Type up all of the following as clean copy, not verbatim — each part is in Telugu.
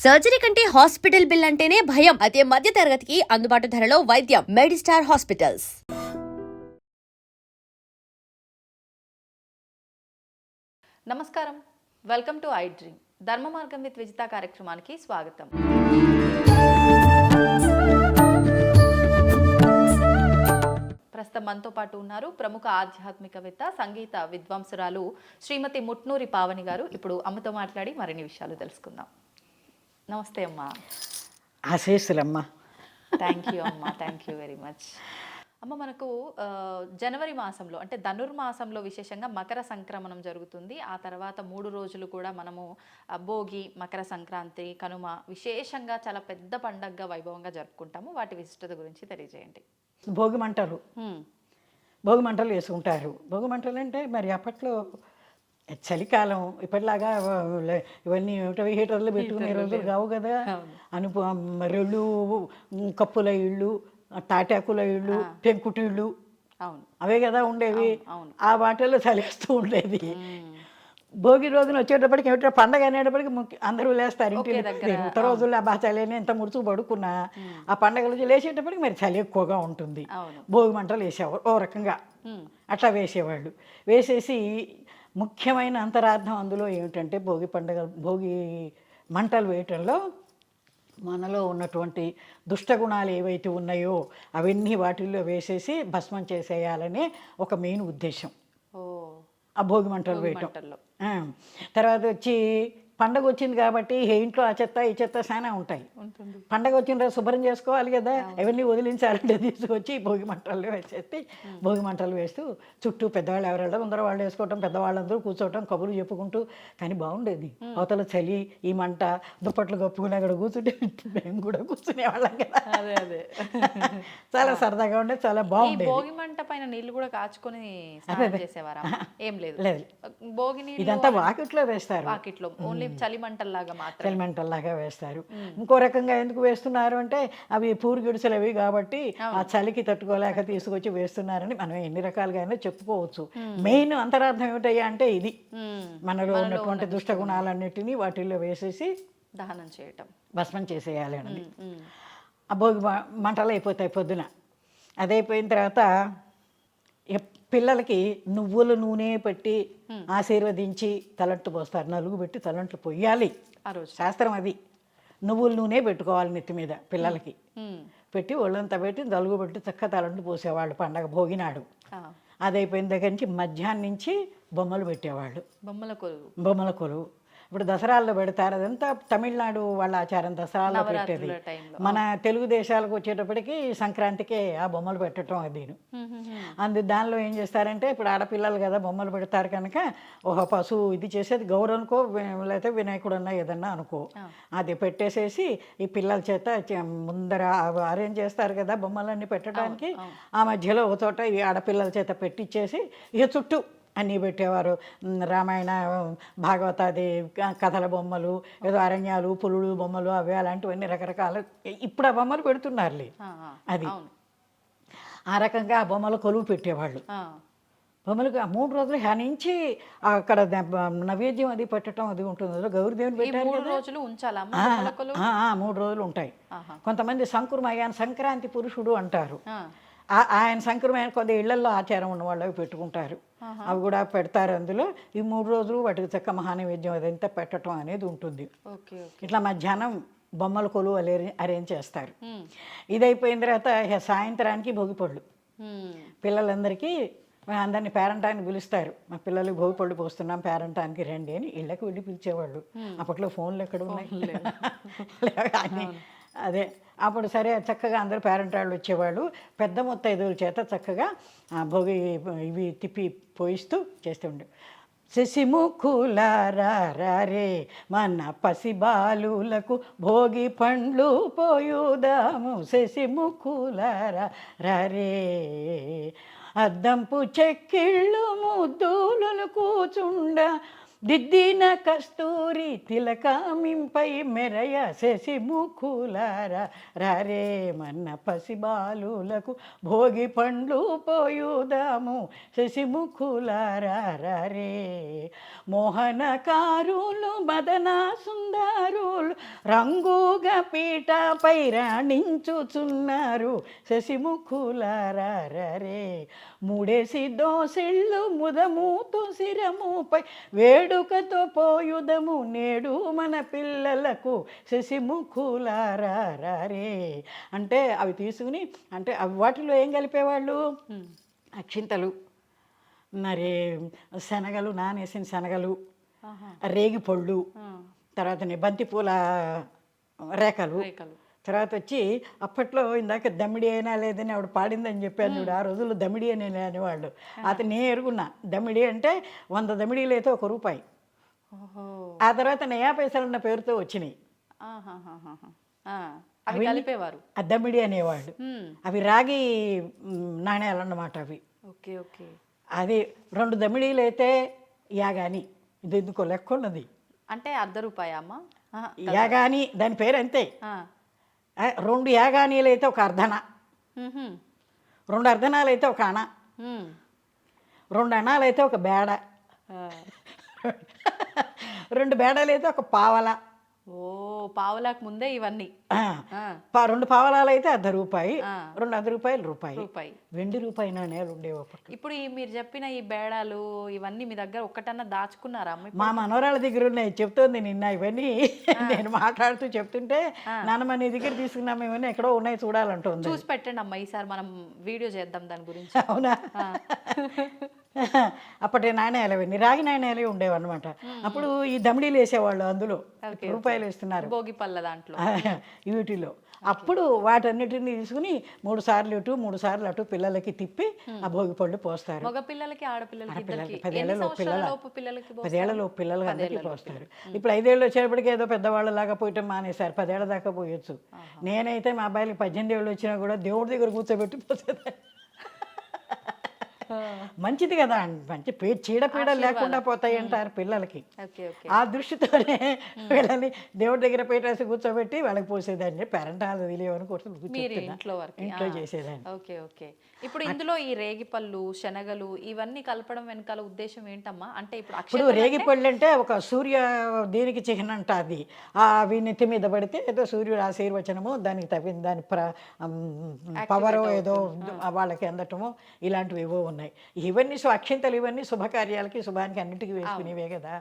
సర్జరీ కంటే హాస్పిటల్ బిల్ అంటేనే భయం. అదే మధ్య తరగతికి అందుబాటు ధరలో వైద్యం. Medistar hospitals. నమస్కారం, వెల్కమ్ టు ఐ డ్రీమ్. ధర్మ మార్గం విత్ విజిత కార్యక్రమానికి స్వాగతం. ప్రస్తుతం మనతో పాటు ఉన్నారు ప్రముఖ ఆధ్యాత్మికవేత్త, సంగీత విద్వాంసురాలు శ్రీమతి ముట్నూరి పావని గారు. ఇప్పుడు అమ్మతో మాట్లాడి మరిన్ని విషయాలు తెలుసుకుందాం. నమస్తే అమ్మా. ఆశీస్సులమ్మా. థ్యాంక్ యూ అమ్మా, థ్యాంక్ యూ వెరీ మచ్. అమ్మ, మనకు జనవరి మాసంలో అంటే ధనుర్మాసంలో విశేషంగా మకర సంక్రమణం జరుగుతుంది. ఆ తర్వాత 3 రోజులు కూడా మనము భోగి, మకర సంక్రాంతి, కనుమ విశేషంగా చాలా పెద్ద పండగగా వైభవంగా జరుపుకుంటాము. వాటి విశిష్టత గురించి తెలియజేయండి. భోగి మంటలు భోగి మంటలు వేసుకుంటారు. భోగి మంటలు అంటే మరి అప్పట్లో చలికాలం ఇప్పటిలాగా ఇవన్నీ హీటర్లు పెట్టుకునే రోజులు కావు కదా. రెళ్ళు, కప్పుల ఇళ్ళు, తాటాకుల ఇళ్ళు, పెంకుటి ఇళ్ళు, అవే కదా ఉండేవి. ఆ వాటిల్లో చలిస్తూ ఉండేది. భోగి రోజున వచ్చేటప్పటికి ఏమిటో పండగ అనేటప్పటికి అందరూ లేస్తారు ఇంటి దగ్గర. ఉత్తర రోజుల్లో బాగా చలిని ఎంత ముడుచు పడుకున్నా ఆ పండగ రోజు లేచేటప్పటికి మరి చలి ఎక్కువగా ఉంటుంది. భోగి మంటలు వేసేవారు ఓ రకంగా, అట్లా వేసేవాళ్ళు. వేసేసి ముఖ్యమైన అంతరార్థం అందులో ఏమిటంటే భోగి మంటలు వేయటంలో మనలో ఉన్నటువంటి దుష్టగుణాలు ఏవైతే ఉన్నాయో అవన్నీ వాటిల్లో వేసేసి భస్మం చేసేయాలనే ఒక మెయిన్ ఉద్దేశం ఆ భోగి మంటలు వేయటం. తర్వాత వచ్చి పండగ వచ్చింది కాబట్టి ఇంట్లో ఆ చెత్త ఈ చెత్త చాలా ఉంటాయి. పండగ వచ్చిన రోజు శుభ్రం చేసుకోవాలి కదా, అవన్నీ వదిలించాలంటే తీసుకొచ్చి భోగి మంటల్లో వేసేసి భోగి మంటలు వేస్తూ చుట్టూ పెద్దవాళ్ళు ఎవరెళ్ళ ముందర వాళ్ళు వేసుకోవటం, పెద్దవాళ్ళందరూ కూర్చోవటం, కబుర్లు చెప్పుకుంటూ. కానీ బాగుండేది. అవతల చలి, ఈ మంట, దుప్పట్లు కప్పుకుని అక్కడ కూర్చుంటే మేము కూడా కూర్చునేవాళ్ళం కదా. అదే చాలా సరదాగా ఉండేది, చాలా బాగుండేది. భోగి మంట పైన నీళ్లు కూడా కాచుకొని చేసేవారా? ఏం లేదు, భోగి నీళ్ళు ఇదంతా వాకిట్లో వేస్తారు. వాకిట్లో ఓన్లీ చలిమంటల్లాగా మాత్రం, చలిమంటల్లాగా వేస్తారు. ఇంకో రకంగా ఎందుకు వేస్తున్నారు అంటే అవి పూరు గిడుసలు అవి కాబట్టి ఆ చలికి తట్టుకోలేక తీసుకొచ్చి వేస్తున్నారని మనం ఎన్ని రకాలుగా అయినా చెప్పుకోవచ్చు. మెయిన్ అంతరార్థం ఏమిటయ్యా అంటే ఇది, మనలో ఉన్నటువంటి దుష్టగుణాలన్నిటినీ వాటిల్లో వేసేసి దహనం చేయటం, భస్మం చేసేయాలి అని. ఆ భోగి మంటలు అయిపోతాయి పొద్దున. అదైపోయిన తర్వాత పిల్లలకి నువ్వుల నూనె పెట్టి ఆశీర్వదించి తలంట్లు పోస్తారు. నలుగు పెట్టి తలంట్లు పొయ్యాలి ఆ రోజు, శాస్త్రం శాస్త్రం అది. నువ్వుల నూనె పెట్టుకోవాలి నెత్తి మీద పిల్లలకి పెట్టి ఒళ్ళంతా పెట్టి నలుగు పెట్టి చక్క తలంట్లు పోసేవాళ్ళు పండగ భోగినాడు. అది అయిపోయిన దగ్గర నుంచి మధ్యాహ్నం నుంచి బొమ్మలు పెట్టేవాళ్ళు. బొమ్మల కొలువు ఇప్పుడు దసరాల్లో పెడతారు. అదంతా తమిళనాడు వాళ్ళ ఆచారం, దసరాల్లో పెట్టేది. మన తెలుగు దేశాలకు వచ్చేటప్పటికి సంక్రాంతికే ఆ బొమ్మలు పెట్టడం అది. దానిలో ఏం చేస్తారంటే ఇప్పుడు ఆడపిల్లలు కదా బొమ్మలు పెడతారు కనుక ఒక పశువు ఇది చేసేది గౌరనుకో లేకపోతే వినాయకుడు అన్నా ఏదన్నా అనుకో, అది పెట్టేసేసి ఈ పిల్లల చేత ముందర అరేంజ్ చేస్తారు కదా బొమ్మలన్నీ పెట్టడానికి. ఆ మధ్యలో ఒక చోట ఈ ఆడపిల్లల చేత పెట్టించేసి ఇక చుట్టూ అన్నీ పెట్టేవారు. రామాయణ భాగవతాది కథల బొమ్మలు, ఏదో అరణ్యాలు, పులులు బొమ్మలు, అవి అలాంటివన్నీ రకరకాల ఇప్పుడు ఆ బొమ్మలు పెడుతున్నారులే. అది ఆ రకంగా ఆ బొమ్మలు కొలువు పెట్టేవాళ్ళు. బొమ్మలకు 3 రోజులు హరించి అక్కడ నైవేద్యం అది పెట్టడం అది ఉంటుంది. గౌరీదేవిని పెట్టారు. 3 రోజులు ఉంచాలా? 3 రోజులు ఉంటాయి. కొంతమంది సంక్రాంతి పురుషుడు అంటారు. ఆయన సంక్రమణ కొంత ఇళ్లలో ఆచారం ఉన్న వాళ్ళు పెట్టుకుంటారు. అవి కూడా పెడతారు. అందులో ఈ 3 రోజులు వాటికి చక్క మహానైవేద్యం అదంతా పెట్టడం అనేది ఉంటుంది. ఇట్లా మధ్యాహ్నం బొమ్మల కొలువు అరేంజ్ చేస్తారు. ఇది అయిపోయిన తర్వాత సాయంత్రానికి భోగిపళ్ళు. పిల్లలందరికీ అందరినీ పేరంటానికి పిలుస్తారు. మా పిల్లలకి భోగిపళ్ళు పోస్తున్నాం, పేరంటానికి రండి అని ఇళ్ళకి వెళ్ళి పిలిచేవాళ్ళు. అప్పట్లో ఫోన్లు ఎక్కడ ఉన్నాయి. అదే అప్పుడు సరే చక్కగా అందరూ పేరెంట్ వాళ్ళు వచ్చేవాళ్ళు. పెద్ద మొత్తైదుల చేత చక్కగా భోగి ఇవి తిప్పి పోయిస్తూ చేస్తుండే. శశిముఖులారే మన పసిబాలులకు భోగి పండ్లు పోయుదాము, శశిముఖులారే అద్దంపు చెక్కిళ్ళు ముద్దులను కూచుండ దిద్దిన కస్తూరి తిలకామింపై మెరయ శశిముఖులారా రారే మన్న పసిబాలులకు భోగి పండ్లు పోయుదాము శశిముఖులారా రారే మోహనకారులు మదన సుందరులు రంగుగా పీటపై రాణించుచున్నారు శశిముఖులారా రారే మూడేసి దోసిళ్ళు ముదముతో శిరముపై వేడుకతో పోయుదము నేడు మన పిల్లలకు శశిముఖులారా రారే అంటే అవి తీసుకుని అంటే అవి వాటిలో ఏం కలిపేవాళ్ళు అక్షింతలు మరి శనగలు నానేసిన శనగలు రేగి పళ్ళు తర్వాత బంతిపూల రేఖలు తర్వాత వచ్చి అప్పట్లో ఇందాక దమ్మిడి అయినా లేదని ఆవిడ పాడిందని చెప్పాను చూడు ఆ రోజుల్లో దమ్మిడి అని అనేవాళ్ళు అతను నేను ఎరుగున్నా దమ్మిడి అంటే 100 దమ్మిడీలు అయితే ₹1 ఆ తర్వాత నయా పైసలున్న పేరుతో వచ్చినాయి అవి కలిపేవారు ఆ దమ్మిడి అనేవాళ్ళు అవి రాగి నాణ్యాలు అన్నమాట అవి ఓకే ఓకే అది 2 దమ్మిడీలు అయితే యాగాని ఇది ఎందుకో లెక్క ఉన్నది అంటే ₹1 అమ్మ యాగాని దాని పేరు అంతే 2 యాగానీలు అయితే ఒక అర్ధన 2 అర్ధనాలు అయితే ఒక అణ 2 అణాలు అయితే ఒక బేడ 2 బేడలు అయితే ఒక పావల ఓ పావులకు ముందే ఇవన్నీ 2 పావలాలు అయితే ₹1 2 ₹1 రూపాయి వెండి రూపాయి నాణేలు ఉండేవి అప్పట్లో. ఇప్పుడు మీరు చెప్పిన ఈ బేడాలు ఇవన్నీ మీ దగ్గర ఒక్కటన్నా దాచుకున్నారా అమ్మ మా మనవరాళ్ళ దగ్గర ఉన్నాయి చెప్తోంది నిన్న ఇవన్నీ నేను మాట్లాడుతూ చెప్తుంటే నాన్నమ్మ నీ దగ్గర తీసుకున్నాము ఇవన్నీ ఎక్కడో ఉన్నాయి చూడాలంటుంది. చూసి పెట్టండి అమ్మ ఈసారి మనం వీడియో చేద్దాం దాని గురించి. అవునా అప్పటి నాణ్యాలు అవన్నీ రాగి నాణ్యాలే ఉండేవి అనమాట. అప్పుడు ఈ దమిడీలు వేసేవాళ్ళు అందులో రూపాయలు వేస్తున్నారు భోగి పళ్ళ దాంట్లో వీటిలో. అప్పుడు వాటన్నిటిని తీసుకుని 3 సార్లు ఇటు 3 సార్లు అటు పిల్లలకి తిప్పి ఆ భోగి పళ్ళు పోస్తారు. మగ పిల్లలకి ఆడపిల్లలకి 10 ఏళ్లలోపు పిల్లలకి అందరికీ పోస్తారు. ఇప్పుడు 5 ఏళ్ళు వచ్చేటప్పటికి ఏదో పెద్దవాళ్ళలాగా పోయటం మానేశారు. 10 ఏళ్ళ దాకా పోయొచ్చు. నేనైతే మా అబ్బాయిలకి 18 ఏళ్ళు వచ్చినా కూడా దేవుడి దగ్గర కూర్చోబెట్టి పోసేదాన్ని. మంచిది కదా, మంచి చీడపీడ లేకుండా పోతాయి అంటారు పిల్లలకి. ఆ దృష్టితోనే వీళ్ళని దేవుడి దగ్గర పెట్టేసి కూర్చోబెట్టి వాళ్ళకి పోసేదాన్ని. పేరెంటాలు తెలియవని ఇంట్లో చేసేదాన్ని. Okay okay. ఇప్పుడు ఇందులో ఈ రేగిపళ్ళు శనగలు ఇవన్నీ కలపడం వెనకాల ఉద్దేశం ఏంటమ్మా? అంటే ఇప్పుడు రేగిపళ్ళు అంటే ఒక సూర్య దీనికి చిహ్నం అంట. అది అవి నెత్తి మీద పడితే ఏదో సూర్యుడు ఆశీర్వచనము దానికి తప్పింది, దాని పవర్ ఏదో వాళ్ళకి అందటము ఇలాంటివి ఏవో ఉన్నాయి. ఇవన్నీ అక్షింతలు ఇవన్నీ శుభకార్యాలకి శుభానికి అన్నిటికీ వేసుకునేవే కదా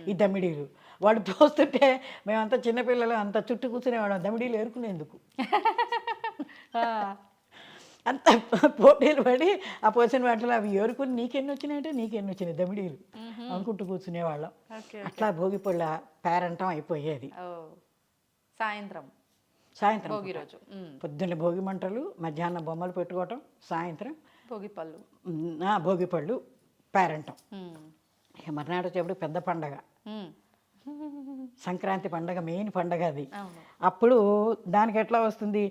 ఈ దమిడీలు. వాళ్ళు పోస్తుంటే మేమంతా చిన్నపిల్లలు అంత చుట్టూ కూర్చునేవాళ్ళం దమిడీలు ఏరుకునేందుకు. అంత పోటీలు పడి ఆ పోసిన వాటిలో అవి ఏరుకుని నీకెన్ని వచ్చినాయంటే నీకెన్ని వచ్చినాయి దమిడీలు అనుకుంటూ కూర్చునేవాళ్ళం. అట్లా భోగి పళ్ళ పేరంటం అయిపోయేది. సాయంత్రం భోగి రోజు పొద్దున్న భోగి మంటలు, మధ్యాహ్నం బొమ్మలు పెట్టుకోవటం, సాయంత్రం భోగి పళ్ళు పేరంటం. మర్నాడు వచ్చేప్పుడు పెద్ద పండగ సంక్రాంతి పండగ, మెయిన్ పండగ అది. అప్పుడు దానికి ఎట్లా వస్తుంది?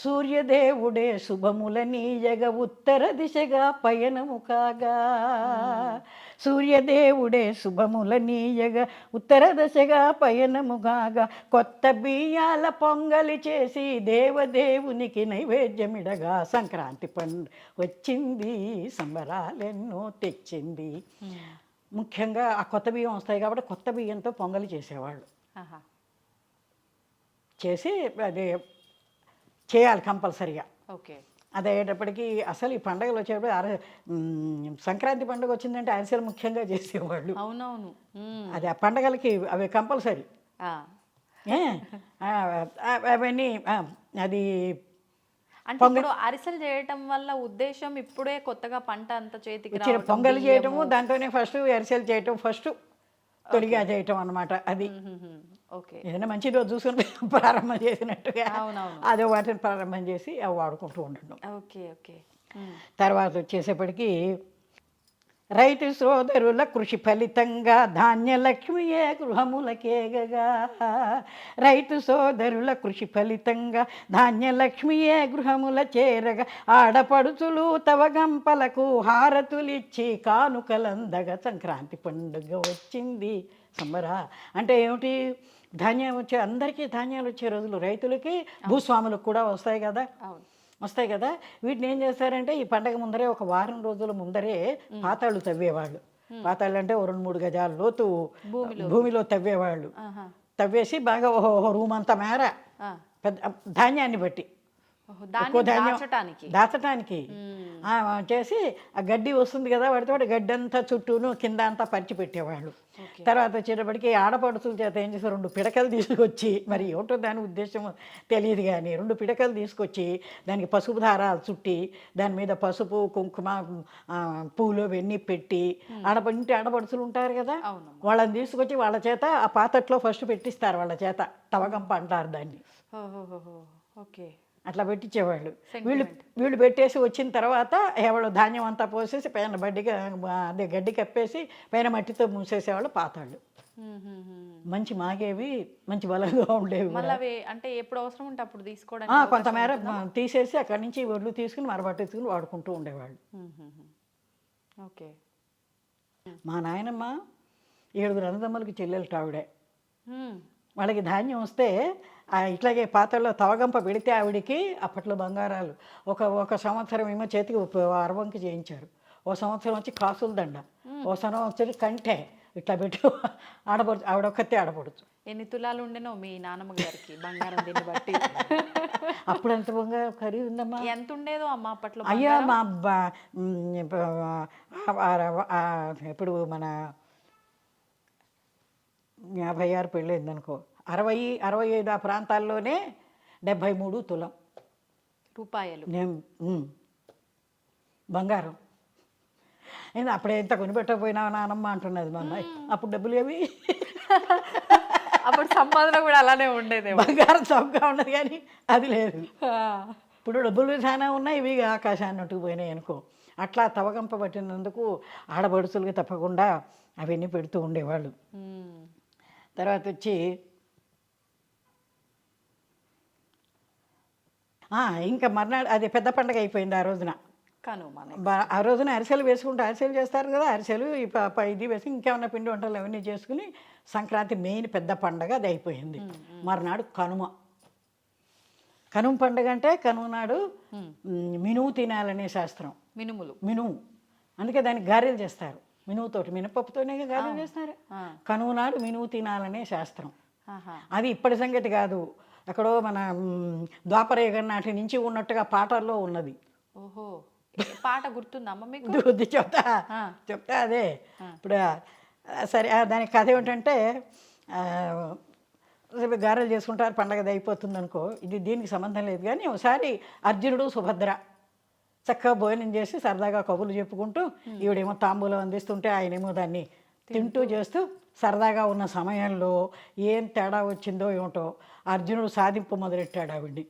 సూర్యదేవుడే శుభములనీయగా ఉత్తర దిశగా పయనము కాగా, సూర్యదేవుడే శుభములనీయగా ఉత్తర దిశగా పయనము కాగా, కొత్త బియ్యాల పొంగలి చేసి దేవదేవునికి నైవేద్యమిడగా సంక్రాంతి పండుగ వచ్చింది, సంబరాలెన్నో తెచ్చింది. ముఖ్యంగా ఆ కొత్త బియ్యం వస్తాయి కాబట్టి కొత్త బియ్యంతో పొంగలి చేసేవాళ్ళు. చేసి అది చేయాలి కంపల్సరిగా. ఓకే. అది అయ్యేటప్పటికి అసలు ఈ పండుగలు వచ్చేటప్పుడు సంక్రాంతి పండుగ వచ్చిందంటే అరిసెలు ముఖ్యంగా చేసేవాళ్ళు. అవునవును. అది ఆ పండుగలకి అవి కంపల్సరీ. అవన్నీ అది అంటే ఇప్పుడు అరిసెలు చేయటం వల్ల ఉద్దేశం ఇప్పుడే కొత్తగా పంట అంత చేతికి రావడం, పొంగల్ చేయటము, దాంతోనే ఫస్ట్ అరిసెలు చేయటం, ఫస్ట్ తొలిగా చేయటం అన్నమాట. అది ఏదైనా మంచి రోజు చూసుకుని ప్రారంభం చేసినట్టుగా అదే వాటిని ప్రారంభం చేసి అవి వాడుకుంటూ ఉండడం. Okay okay. తర్వాత వచ్చేసేపటికి రైతు సోదరుల కృషి ఫలితంగా ధాన్యలక్ష్మియే గృహములకేగగా. రైతు సోదరుల కృషి ఫలితంగా ధాన్యలక్ష్మియే గృహముల చేరగా. ఆడపడుచులు తవ గంపలకు హారతులిచ్చి కానుకలందగా సంక్రాంతి పండుగ వచ్చింది సంబరా. అంటే ఏమిటి, ధాన్యం వచ్చే అందరికీ ధాన్యాలు వచ్చే రోజులు రైతులకి భూస్వాములకు కూడా వస్తాయి కదా, అవును. వస్తాయి కదా. వీటిని ఏం చేస్తారంటే ఈ పండగ ముందరే ఒక వారం రోజుల ముందరే పాతాళ్ళు తవ్వేవాళ్ళు. పాతాళ్ళు అంటే 2-3 గజాల లోతు భూమిలో తవ్వేవాళ్ళు. తవ్వేసి బాగా రూమ్ అంత మేర పెద్ద ధాన్యాన్ని బట్టి ఎక్కువ ధాన్యం దాచటానికి చేసి ఆ గడ్డి వస్తుంది కదా, వాటితో గడ్డి అంతా చుట్టూను కింద అంతా పరిచి పెట్టేవాళ్ళు. తర్వాత వచ్చేటప్పటికి ఆడపడుచుల చేత ఏం చేస్తారు, 2 పిడకలు తీసుకొచ్చి, మరి ఏమిటో దాని ఉద్దేశం తెలియదు కానీ 2 పిడకలు తీసుకొచ్చి దానికి పసుపు దారాలు చుట్టి దాని మీద పసుపు కుంకుమ పూలు ఇవన్నీ పెట్టి ఇంటి ఆడపడుచులు ఉంటారు కదా, వాళ్ళని తీసుకొచ్చి వాళ్ళ చేత ఆ పాతట్లో ఫస్ట్ పెట్టిస్తారు, వాళ్ళ చేత తవగంప అంటారు దాన్ని. ఓకే, అట్లా పెట్టించేవాళ్ళు. వీళ్ళు పెట్టేసి వచ్చిన తర్వాత ఎవరు ధాన్యం అంతా పోసేసి పైన అదే గడ్డి కప్పేసి పైన మట్టితో మూసేసేవాళ్ళు పాతాళ్ళు. మంచి మాగేవి, మంచి బలంగా ఉండేవి. అంటే ఎప్పుడు అవసరం ఉంటే అప్పుడు తీసుకోవడానికి కొంతమేర తీసేసి అక్కడి నుంచి ఒడ్లు తీసుకుని మరబట్టేసుకుని వాడుకుంటూ ఉండేవాళ్ళు. ఓకే. మా నాయనమ్మ 7 అన్నదమ్ములకి చెల్లెలు ఆవిడే. వాళ్ళకి ధాన్యం వస్తే ఇట్లాగే పాత్రలో తవగంప పెడితే ఆవిడికి అప్పట్లో బంగారాలు ఒక సంవత్సరం ఏమో చేతికి అరవంకి చేయించారు, ఓ సంవత్సరం వచ్చి కాసుల దండ, ఓ సంవత్సరం వచ్చి కంటే ఇట్లా పెట్టి ఆడపడుచు, ఆవిడొక్కతే ఆడపడుచు. ఎన్ని తులాలు ఉండేనో మీ నాన్నమ్మ గారికి బంగారం దీన్ని బట్టి? అప్పుడు ఎంత బంగారం ఖరీదు ఉందమ్మా, ఎంత ఉండేదో అమ్మ అప్పట్లో? అయ్యా మా ఇప్పుడు మన 56 పెళ్ళయిందనుకో, 60-65 ఆ ప్రాంతాల్లోనే 73 తులం రూపాయలు బంగారం. అప్పుడే ఎంత కొనిపెట్టకపోయినా నానమ్మ అంటున్నది మా అమ్మాయి. అప్పుడు డబ్బులు ఏవి, అప్పుడు సంపాదన కూడా అలానే ఉండేది, బంగారం చౌకగా ఉన్నది కానీ అది లేదు. ఇప్పుడు డబ్బులు చాలా ఉన్నాయి, ఇవి ఆకాశాన్ని అట్టుకుపోయినాయి అనుకో. అట్లా తవగంప పట్టినందుకు ఆడపడుచులకి తప్పకుండా అవన్నీ పెడుతూ ఉండేవాళ్ళు. తర్వాత వచ్చి ఇంకా మర్నాడు అది పెద్ద పండగ అయిపోయింది. ఆ రోజున ఆ రోజున అరిసెలు వేసుకుంటే అరిసెలు చేస్తారు కదా, అరిసెలు ఇది వేసి ఇంకేమన్నా పిండి వంటలు అవన్నీ చేసుకుని సంక్రాంతి మెయిన్ పెద్ద పండగ అది అయిపోయింది. మర్నాడు కనుమ. కనుమ పండగ అంటే కనుమ నాడు మినుము తినాలనే శాస్త్రం. మినుము అందుకే దానికి గారెలు చేస్తారు, మినువుతోటి, మినపప్పుతోనే గారెలు చేస్తారు. కనుమ నాడు మినుము తినాలనే శాస్త్రం. అది ఇప్పటి సంగతి కాదు, ఎక్కడో మన ద్వాపరయుగం నాటి నుంచి ఉన్నట్టుగా పాటల్లో ఉన్నది. ఓహో, పాట గుర్తుందమ్మ మీకు? చెప్తా అదే ఇప్పుడు. సరే, దానికి కథ ఏమిటంటే గారెలు చేసుకుంటారు, పండగ అయిపోతుంది అనుకో. ఇది దీనికి సంబంధం లేదు కానీ ఒకసారి అర్జునుడు సుభద్ర చక్కగా భోజనం చేసి సరదాగా కబుర్లు చెప్పుకుంటూ, ఈవిడేమో తాంబూలం అందిస్తుంటే ఆయనేమో దాన్ని తింటూ చేస్తూ సరదాగా ఉన్న సమయంలో ఏం తేడా వచ్చిందో ఏమిటో అర్జునుడు సాధింపు మొదలెట్టాడు ఆవిడ్ని.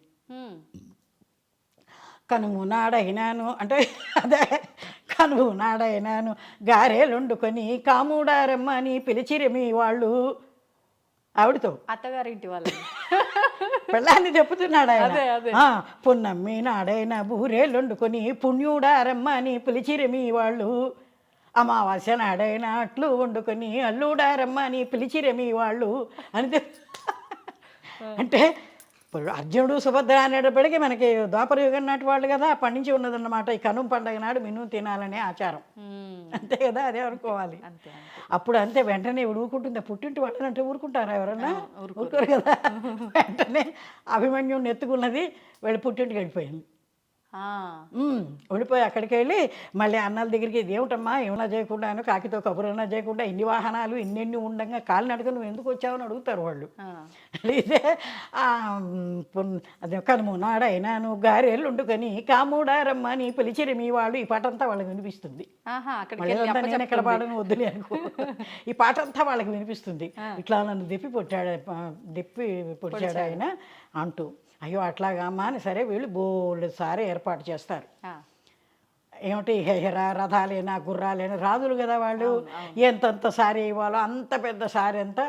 కనుము నాడైనాను అంటే అదే, కనుము నాడైనాను గారెలుండుకొని కాముడారమ్మని పిలిచిరమి వాళ్ళు. ఆవిడతో అత్తగారింటి వాళ్ళు పెళ్ళాన్ని చెప్పుతున్నాడు ఆయన. పున్నమ్మి నాడైన బూరేళ్ళొండుకొని పుణ్యుడారమ్మ అని పిలిచిరమి వాళ్ళు. అమావాస్య నాడైన అట్లు వండుకొని అల్లుడారమ్మ అని పిలిచిరమి వాళ్ళు అని. అంటే ఇప్పుడు అర్జునుడు సుభద్ర అనేటప్పటికీ మనకి ద్వాపరయుగం నాటి వాళ్ళు కదా, అప్పటి నుంచి ఉన్నదన్నమాట. ఈ కనుమ పండగ నాడు మినుము తినాలనే ఆచారం, అంతే కదా, అదే అనుకోవాలి. అప్పుడు అంతే, వెంటనే ఊరుకుంటుంది. పుట్టింటి వాళ్ళని అంటే ఊరుకుంటారా ఎవరన్నా? ఊరుకోరు కదా. వెంటనే అభిమన్యుని ఎత్తుకున్నది, వెళ్ళి పుట్టింటికి వెళ్ళిపోయింది. వెళ్ళిపోయి అక్కడికి వెళ్ళి మళ్ళీ అన్నల దగ్గరికి, ఇదేమిటమ్మా ఏమన్నా చేయకుండాను, కాకితో కబురన్నా చేయకుండా ఇన్ని వాహనాలు ఇన్నెన్ని ఉండగా కాలినడక నువ్వు ఎందుకు వచ్చావని అడుగుతారు వాళ్ళు. ఇదే అదే కనుమ నాడైనాను గారెలు వండుకొని కాముడారమ్మ అని పిలిచిరి మీ వాళ్ళు. ఈ పాట అంతా వాళ్ళకి వినిపిస్తుంది. నేను ఎక్కడ పాడను వద్దులే అనుకో, ఈ పాట అంతా వాళ్ళకి వినిపిస్తుంది. ఇట్లా నన్ను దెప్పి పొడిచాడు ఆయన అంటూ. అయ్యో అట్లాగా అమ్మా అని సరే వీళ్ళు బోల్డ్ సారే ఏర్పాటు చేస్తారు. ఏమిటి రథాలైనా గుర్రాలైనా రాజులు కదా వాళ్ళు, ఎంతంత సారీ ఇవ్వాలో అంత పెద్ద సారీ అంతా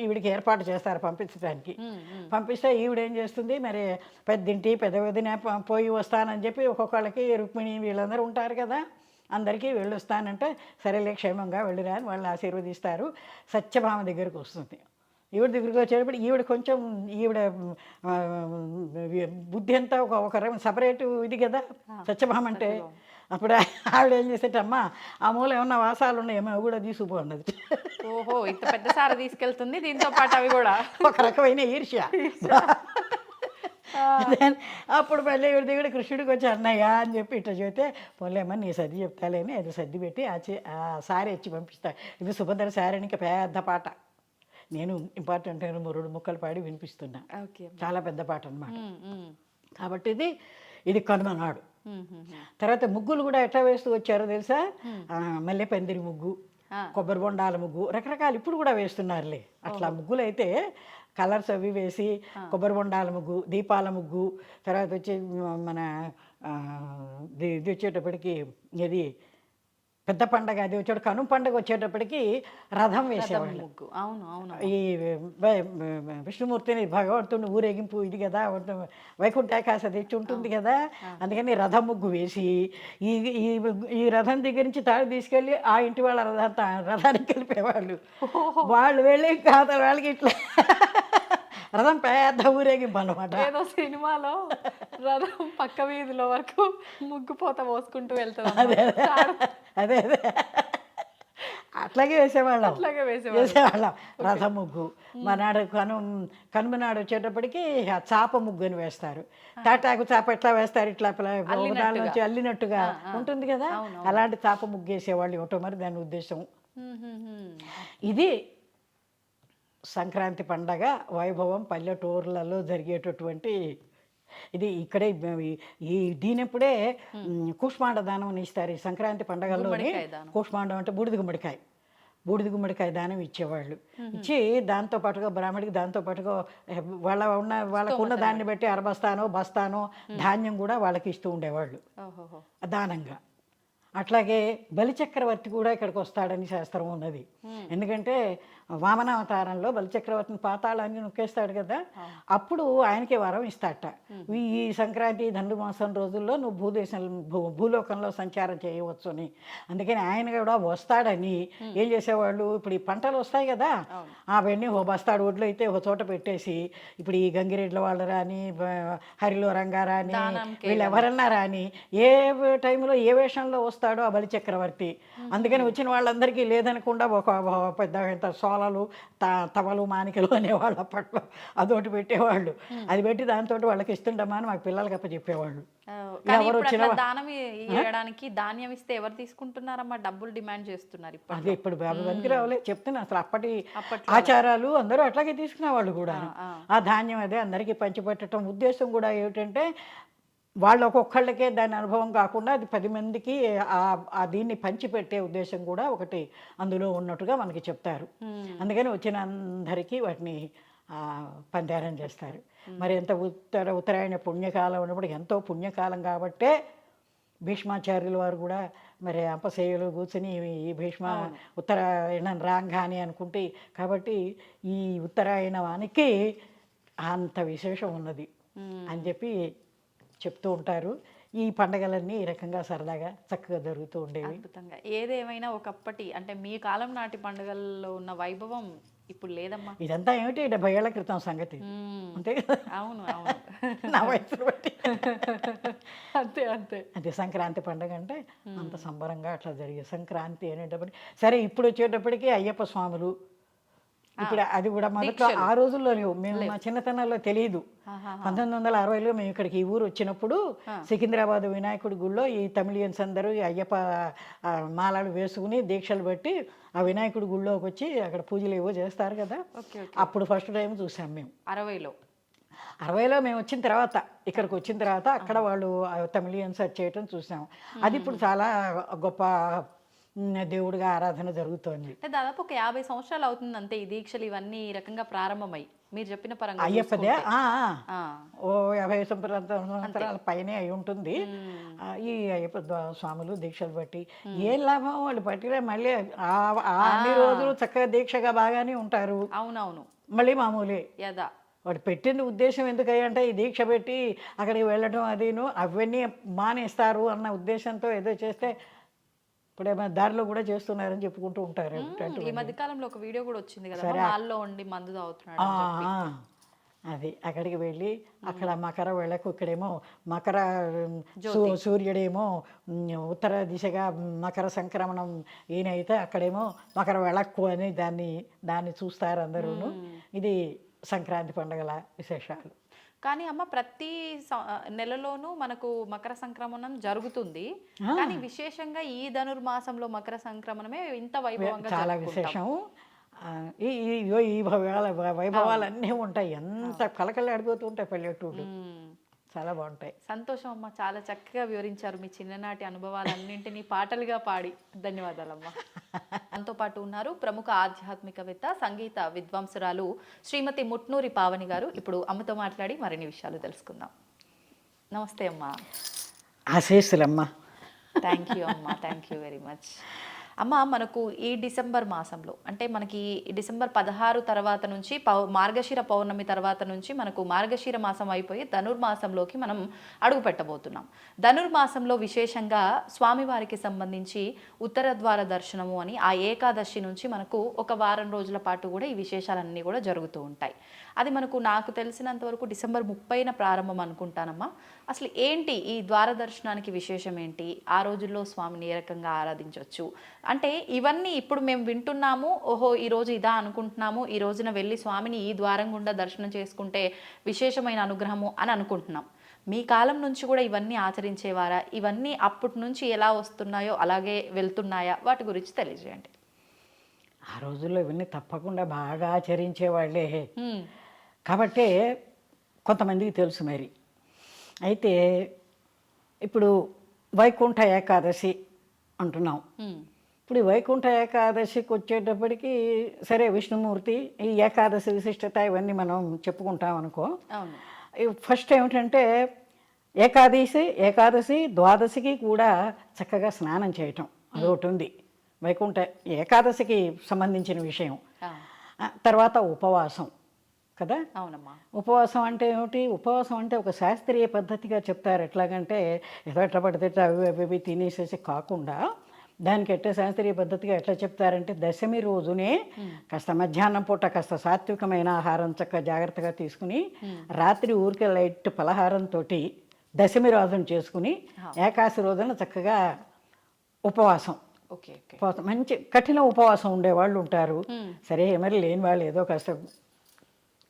ఈవిడికి ఏర్పాటు చేస్తారు పంపించడానికి. పంపిస్తే ఈవిడేం చేస్తుంది, మరి పెద్దింటి పెద్ద వదిన పోయి వస్తానని చెప్పి ఒక్కొక్కళ్ళకి రుక్మిణి వీళ్ళందరూ ఉంటారు కదా, అందరికీ వెళ్ళొస్తానంటే సరేలే క్షేమంగా వెళ్ళిరా అని వాళ్ళని ఆశీర్వదిస్తారు. సత్యభామ దగ్గరికి వస్తుంది. ఈవిడ దగ్గరికి వచ్చేటప్పుడు ఈవిడ కొంచెం ఈవిడ బుద్ధి అంతా ఒక రకం సపరేట్ ఇది కదా సత్యభామ అంటే. అప్పుడు ఆవిడ ఏం చేసేటమ్మా ఆ మూల ఏమన్నా వాసాలు ఉన్నాయేమో అవి కూడా తీసుకుపోన్నది. ఓహో, ఇంత పెద్ద సార తీసుకెళ్తుంది, దీంతో పాటు అవి కూడా ఒక రకమైన ఈర్ష్య. అప్పుడు మళ్ళీ ఈవిడ దగ్గర కృష్ణుడికి వచ్చి అన్నయ్య అని చెప్పి ఇట్లా చెబితే పోలేమ్మా నీ సర్ది చెప్తాలేని అది సర్ది పెట్టి ఆ సారీ ఇచ్చి పంపిస్తా. ఇది సుభద్ర సారీనికి పెద్ద పాట, నేను ఇంపార్టెంట్ అయిన 2 ముక్కలు పాడి వినిపిస్తున్నా. చాలా పెద్ద పాట అన్నమాట. కాబట్టి ఇది కనుమనాడు. తర్వాత ముగ్గులు కూడా ఎట్లా వేస్తూ వచ్చారో తెలుసా, మల్లె పందిరి ముగ్గు, కొబ్బరి బొండాల ముగ్గు, రకరకాలు ఇప్పుడు కూడా వేస్తున్నారులే. అట్లా ముగ్గులు అయితే కలర్స్ అవి వేసి కొబ్బరి బొండాల ముగ్గు, దీపాల ముగ్గు, తర్వాత వచ్చి మన ఇది వచ్చేటప్పటికి ఇది పెద్ద పండగ, అది వచ్చేటప్పుడు కనుమ పండగ వచ్చేటప్పటికి రథం వేసేవాళ్ళు. అవును అవును. ఈ విష్ణుమూర్తిని భగవంతుని ఊరేగింపు ఇది కదా, వైకుంఠ ఏకాదశి తెచ్చి ఉంటుంది కదా, అందుకని రథం ముగ్గు వేసి ఈ రథం దగ్గర నుంచి తాడు తీసుకెళ్ళి ఆ ఇంటి వాళ్ళ రథానికి కలిపేవాళ్ళు. వాళ్ళు వెళ్ళి కాదు వాళ్ళకి ఇట్లా రథం పెద్ద ఊరేగింపు అనమాట. ఏదో సినిమాలో రథం పక్క వీధిలో వరకు ముగ్గుపోత పోసుకుంటూ వెళ్తాం. అదే అదే అట్లాగే వేసేవాళ్ళం రథం ముగ్గు. మనాడు కనుమనాడు వచ్చేటప్పటికి చాప ముగ్గు అని వేస్తారు. తాటాకు చాప ఎట్లా వేస్తారు, ఇట్లా నుంచి అల్లినట్టుగా ఉంటుంది కదా, అలాంటి చాప ముగ్గు వేసేవాళ్ళు ఇవ్వటం మరి దాని ఉద్దేశం. ఇది సంక్రాంతి పండగ వైభవం పల్లెటూర్లలో జరిగేటటువంటి ఇది. ఇక్కడే దీనిప్పుడే కూష్మాండ దానం అని ఇస్తారు ఈ సంక్రాంతి పండగల్లోని. కూష్మాండం అంటే బూడిద గుమ్మడికాయ దానం ఇచ్చేవాళ్ళు. ఇచ్చి దాంతో పాటుగా బ్రాహ్మడికి దాంతో పాటుగా వాళ్ళకున్న దాన్ని బట్టి అరబస్తానో బస్తానో ధాన్యం కూడా వాళ్ళకి ఇస్తూ ఉండేవాళ్ళు దానంగా. అట్లాగే బలిచక్రవర్తి కూడా ఇక్కడికి వస్తాడని శాస్త్రం ఉన్నది. ఎందుకంటే వామనావతారంలో బలిచక్రవర్తిని పాతాళాన్ని నొక్కేస్తాడు కదా, అప్పుడు ఆయనకి వరం ఇస్తాట, ఈ సంక్రాంతి ధనుర్మాసం రోజుల్లో నువ్వు భూలోకంలో సంచారం చేయవచ్చు అని. అందుకని ఆయన కూడా వస్తాడని ఏం చేసేవాళ్ళు, ఇప్పుడు ఈ పంటలు వస్తాయి కదా అవన్నీ ఓ బస్తాడు ఒడ్లు అయితే ఒక చోట పెట్టేసి, ఇప్పుడు ఈ గంగిరెడ్ల వాళ్ళు రాని హరిలో రంగారాని వీళ్ళు ఎవరన్నా రాని ఏ టైంలో ఏ వేషంలో వస్తాడో ఆ బలిచక్రవర్తి, అందుకని వచ్చిన వాళ్ళందరికీ లేదనకుండా ఒక పెద్ద సోలలు తవలు మానికలు అనేవాళ్ళు అప్పట్లో అదొకటి పెట్టేవాళ్ళు. అది పెట్టి దాంతో వాళ్ళకి ఇస్తుండమా అని మాకు పిల్లలకి అప్ప చెప్పేవాళ్ళు. ఎవరు వచ్చిన దానం ఇవ్వడానికి ధాన్యం ఇస్తే ఎవరు తీసుకుంటున్నారమ్మా, డబ్బులు డిమాండ్ చేస్తున్నారు. అదే ఇప్పుడు బాబు వెంకరావులే చెప్తున్నా, అసలు అప్పటి ఆచారాలు అందరూ అట్లాగే తీసుకునేవాళ్ళు కూడా. ఆ ధాన్యం అదే అందరికీ పంచిపెట్టడం ఉద్దేశం కూడా ఏమిటంటే వాళ్ళు ఒక్కొక్కళ్ళకే దాని అనుభవం కాకుండా అది 10 మందికి దీన్ని పంచిపెట్టే ఉద్దేశం కూడా ఒకటి అందులో ఉన్నట్టుగా మనకి చెప్తారు. అందుకని వచ్చిన అందరికీ వాటిని పందారం చేస్తారు. మరి ఎంత ఉత్తరాయణ పుణ్యకాలం ఉన్నప్పుడు ఎంతో పుణ్యకాలం కాబట్టే భీష్మాచార్యుల వారు కూడా మరి అంపసేయులు కూర్చొని ఈ భీష్మ ఉత్తరాయణం రాంగాని అనుకుంటే, కాబట్టి ఈ ఉత్తరాయణానికి అంత విశేషం ఉన్నది అని చెప్పి చెప్తూ ఉంటారు. ఈ పండగలన్నీ ఈ రకంగా సరదాగా చక్కగా జరుగుతూ ఉండేవి. అద్భుతంగా. ఏదేమైనా ఒకప్పటి అంటే మీ కాలం నాటి పండుగల్లో ఉన్న వైభవం ఇప్పుడు లేదమ్మా. ఇదంతా ఏమిటి 70 ఏళ్ల క్రితం సంగతి అంతే కదా. అవును అవును, నా వయసును బట్టి అంతే అంతే. అంటే సంక్రాంతి పండుగ అంటే అంత సంబరంగా అట్లా జరిగేది. సంక్రాంతి అనేటప్పటికి సరే, ఇప్పుడు వచ్చేటప్పటికి అయ్యప్ప స్వాములు, ఇప్పుడు అది కూడా మొదట్లో ఆ రోజుల్లో మేము మా చిన్నతనంలో తెలియదు. 1960లో మేము ఇక్కడికి ఈ ఊరు వచ్చినప్పుడు సికింద్రాబాద్ వినాయకుడి గుళ్ళో ఈ తమిళియన్స్ అందరూ ఈ అయ్యప్ప మాలలు వేసుకుని దీక్షలు బట్టి ఆ వినాయకుడి గుళ్ళోకి వచ్చి అక్కడ పూజలు ఏవో చేస్తారు కదా, అప్పుడు ఫస్ట్ టైం చూసాం మేము 60లో మేము వచ్చిన తర్వాత, ఇక్కడికి వచ్చిన తర్వాత అక్కడ వాళ్ళు తమిళియన్స్ చేయటం చూసాం. అది ఇప్పుడు చాలా గొప్ప దేవుడిగా ఆరాధన జరుగుతోంది. దాదాపు ఒక 50 సంవత్సరాలు అవుతుంది అంతే ఈ దీక్షలు ఇవన్నీ ఈ రకంగా ప్రారంభమై. మీరు చెప్పిన పరంగా అయ్యప్పదే చూసుకుంటే. ఆ. ఓ 50 సంవత్సరాల పైనే అయి ఉంటుంది. ఈ అయ్యప్ప స్వాములు దీక్షలు బట్టి ఏం లాభం, వాళ్ళు పట్టిన మళ్ళీ అన్ని రోజులు చక్కగా దీక్షగా బాగానే ఉంటారు, అవునవును, మళ్ళీ మామూలే. యదా. వాడు పెట్టిన ఉద్దేశం ఎందుకంటే ఈ దీక్ష పెట్టి అక్కడికి వెళ్ళడం అదిను అవన్నీ మానేస్తారు అన్న ఉద్దేశంతో ఏదో చేస్తే ఇప్పుడేమో దారిలో కూడా చేస్తున్నారని చెప్పుకుంటూ ఉంటారు. ఈ మధ్య కాలంలో ఒక వీడియో కూడా వచ్చింది కదా, సరే. హాల్లో ఉండి మందు తాగుతున్నాడు ఆ, అని చెప్పి. అది అక్కడికి వెళ్ళి అక్కడ మకర వెళ్ళకు, ఇక్కడేమో మకర సూర్యుడేమో ఉత్తర దిశగా మకర సంక్రమణం ఈయనైతే అక్కడేమో మకర వెళ్ళక్కు అని దాన్ని చూస్తారు అందరూను. ఇది సంక్రాంతి పండుగల విశేషాలు. కానీ అమ్మ ప్రతి నెలలోనూ మనకు మకర సంక్రమణం జరుగుతుంది, కానీ విశేషంగా ఈ ధనుర్మాసంలో మకర సంక్రమణమే ఇంత వైభవంగా చాలా జరుపుకుంటాం. విశేషం. ఈ వైభవాలన్నీ ఉంటాయి, ఎంత కలకలాడిపోతూ ఉంటాయి పల్లెటూళ్ళు, చాలా బాగుంటాయి. సంతోషం అమ్మ, చాలా చక్కగా వివరించారు మీ చిన్ననాటి అనుభవాలన్నింటినీ పాటలుగా పాడి. ధన్యవాదాలమ్మా. మనతో పాటు ఉన్నారు ప్రముఖ ఆధ్యాత్మికవేత్త, సంగీత విద్వాంసురాలు శ్రీమతి ముట్నూరి పావని గారు. ఇప్పుడు అమ్మతో మాట్లాడి మరిన్ని విషయాలు తెలుసుకుందాం. నమస్తే అమ్మా. ఆశీస్సులమ్మ. థ్యాంక్ యూ అమ్మా, థ్యాంక్ యూ వెరీ మచ్. అమ్మ, మనకు ఈ డిసెంబర్ మాసంలో అంటే మనకి డిసెంబర్ 16 తర్వాత నుంచి మార్గశిర పౌర్ణమి తర్వాత నుంచి మనకు మార్గశిర మాసం అయిపోయి ధనుర్మాసంలోకి మనం అడుగు పెట్టబోతున్నాం. ధనుర్మాసంలో విశేషంగా స్వామివారికి సంబంధించి ఉత్తర ద్వార దర్శనము అని ఆ ఏకాదశి నుంచి మనకు ఒక వారం రోజుల పాటు కూడా ఈ విశేషాలన్నీ కూడా జరుగుతూ ఉంటాయి. అది నాకు తెలిసినంత వరకు డిసెంబర్ 30న ప్రారంభం అనుకుంటానమ్మా. అసలు ఏంటి ఈ ద్వార దర్శనానికి విశేషం ఏంటి, ఆ రోజుల్లో స్వామిని ఏ రకంగా ఆరాధించవచ్చు అంటే ఇవన్నీ ఇప్పుడు మేము వింటున్నాము, ఓహో ఈరోజు ఇదా అనుకుంటున్నాము, ఈ రోజున వెళ్ళి స్వామిని ఈ ద్వారం గుండా దర్శనం చేసుకుంటే విశేషమైన అనుగ్రహము అని అనుకుంటున్నాం. మీ కాలం నుంచి కూడా ఇవన్నీ ఆచరించేవారా, ఇవన్నీ అప్పటి నుంచి ఎలా వస్తున్నాయో అలాగే వెళ్తున్నాయా, వాటి గురించి తెలియజేయండి. ఆ రోజుల్లో ఇవన్నీ తప్పకుండా బాగా ఆచరించేవాళ్ళే కాబట్టే కొంతమందికి తెలుసు. మరి అయితే ఇప్పుడు వైకుంఠ ఏకాదశి అంటున్నాం. ఇప్పుడు ఈ వైకుంఠ ఏకాదశికి వచ్చేటప్పటికి సరే విష్ణుమూర్తి ఈ ఏకాదశి విశిష్టత ఇవన్నీ మనం చెప్పుకుంటాం అనుకో. ఫస్ట్ ఏమిటంటే ఏకాదశి ద్వాదశికి కూడా చక్కగా స్నానం చేయటం అదొకటి ఉంది. వైకుంఠ ఏకాదశికి సంబంధించిన విషయం. తర్వాత ఉపవాసం కదా. అవునమ్మా. ఉపవాసం అంటే ఏమిటి? ఉపవాసం అంటే ఒక శాస్త్రీయ పద్ధతిగా చెప్తారు. ఎట్లాగంటే ఏదో ఎట్లా పడితే అవి తినేసేసి కాకుండా దానికి ఎట్లా శాస్త్రీయ పద్ధతిగా ఎట్లా చెప్తారంటే దశమి రోజునే కాస్త మధ్యాహ్నం పూట కాస్త సాత్వికమైన ఆహారం చక్కగా జాగ్రత్తగా తీసుకుని రాత్రి ఊరికే లైట్ పలహారంతో దశమి రోజున చేసుకుని ఏకాదశి రోజున చక్కగా ఉపవాసం. మంచి కఠిన ఉపవాసం ఉండేవాళ్ళు ఉంటారు. సరే మరి లేని వాళ్ళు ఏదో కాస్త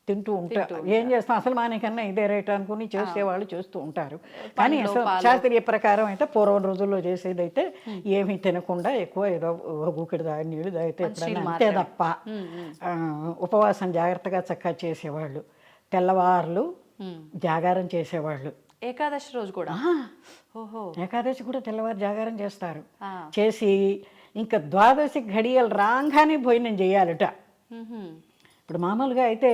తింటూ ఉంటారు. ఏం చేస్తాం, అసలు మానికన్నా ఇదే రేట్ అనుకుని చేసేవాళ్ళు చేస్తూ ఉంటారు. కానీ అసలు శాస్త్రీయ ప్రకారం అయితే పూర్వం రోజుల్లో చేసేది అయితే ఏమీ తినకుండా ఎక్కువ ఏదో గూకెడు నీళ్ళు తాగితే ఎప్పుడైనా అంతే తప్ప ఉపవాసం జాగ్రత్తగా చక్కగా చేసేవాళ్ళు. తెల్లవారులు జాగారం చేసేవాళ్ళు. ఏకాదశి రోజు కూడా ఏకాదశి కూడా తెల్లవారు జాగారం చేస్తారు. చేసి ఇంకా ద్వాదశి ఘడియలు రాగానే భోజనం చేయాలట. ఇప్పుడు మామూలుగా అయితే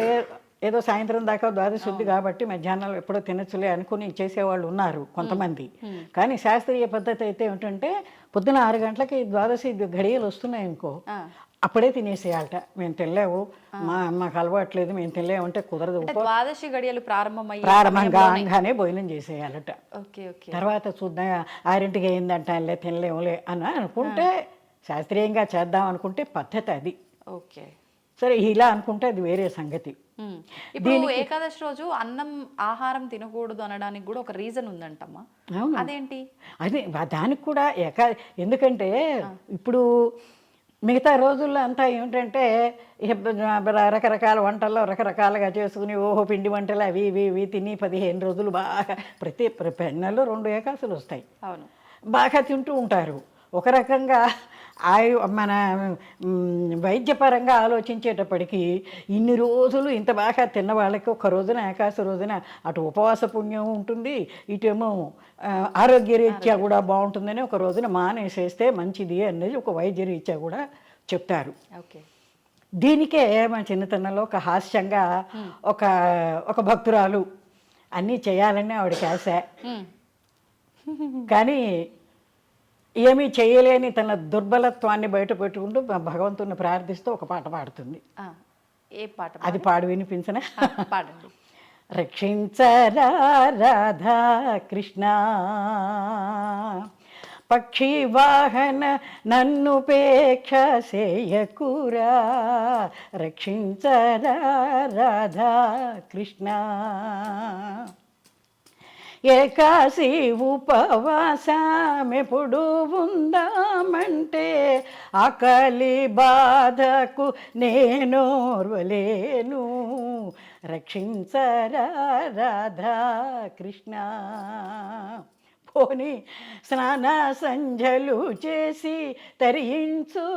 ఏదో సాయంత్రం దాకా ద్వాదశి ఉంది కాబట్టి మధ్యాహ్నం ఎప్పుడో తినచ్చులే అనుకుని చేసేవాళ్ళు ఉన్నారు కొంతమంది. కానీ శాస్త్రీయ పద్ధతి అయితే ఏమిటంటే పొద్దున 6 గంటలకి ద్వాదశి ఘడియలు వస్తున్నాయి అనుకో, అప్పుడే తినేసేయాలట. మేము తినలేవు, మాకు అలవాట్లేదు, మేము తినలేము అంటే కుదరదు. ద్వాదశి గడియలు ప్రారంభంగానే భోజనం చేసేయాలట. తర్వాత చూద్దాం 6ంటికి అయిందంటే తినలేములే అని అనుకుంటే, శాస్త్రీయంగా చేద్దాం అనుకుంటే పద్ధతి అది. సరే ఇలా అనుకుంటే అది వేరే సంగతి. ఇప్పుడు ఏకాదశి రోజు అన్నం ఆహారం తినకూడదు అనడానికి కూడా ఒక రీజన్ ఉందంటమ్మా. అదేంటి? అదే దానికి కూడా ఎందుకంటే ఇప్పుడు మిగతా రోజుల్లో అంతా ఏమిటంటే రకరకాల వంటల్లో రకరకాలుగా చేసుకుని పిండి వంటలు అవి ఇవి ఇవి తిని 15 రోజులు బాగా ప్రతి నెలలో 2 ఏకాదశులు వస్తాయి. అవును, బాగా తింటూ ఉంటారు. ఒక రకంగా మన వైద్యపరంగా ఆలోచించేటప్పటికీ ఇన్ని రోజులు ఇంత బాగా తిన్న వాళ్ళకి ఒక రోజున ఏకాదశి రోజున అటు ఉపవాస పుణ్యం ఉంటుంది, ఇటేమో ఆరోగ్యరీత్యా కూడా బాగుంటుందని ఒక రోజున మానేసేస్తే మంచిది అనేది ఒక వైద్యరీత్యా కూడా చెప్తారు. దీనికే మన చిన్నతనంలో ఒక హాస్యంగా ఒక ఒక భక్తురాలు అన్నీ చేయాలని ఆవిడకి ఆశ. కానీ ఏమీ చేయలేని తన దుర్బలత్వాన్ని బయట పెట్టుకుంటూ భగవంతుని ప్రార్థిస్తూ ఒక పాట పాడుతుంది. ఏ పాట? అది పాడు వినిపించనా? పాడండి. రక్షించరా రాధా కృష్ణ, పక్షి వాహన నన్నుపేక్ష సేయకురా, రక్షించరా రాధా కృష్ణ. ఏకాశి ఉపవాసమెప్పుడు ఉందామంటే ఆకలి బాధకు నేనోర్వలేను, రక్షించరా రాధా కృష్ణ. పోని స్నాన సంధ్యలు చేసి తరించుదామంటే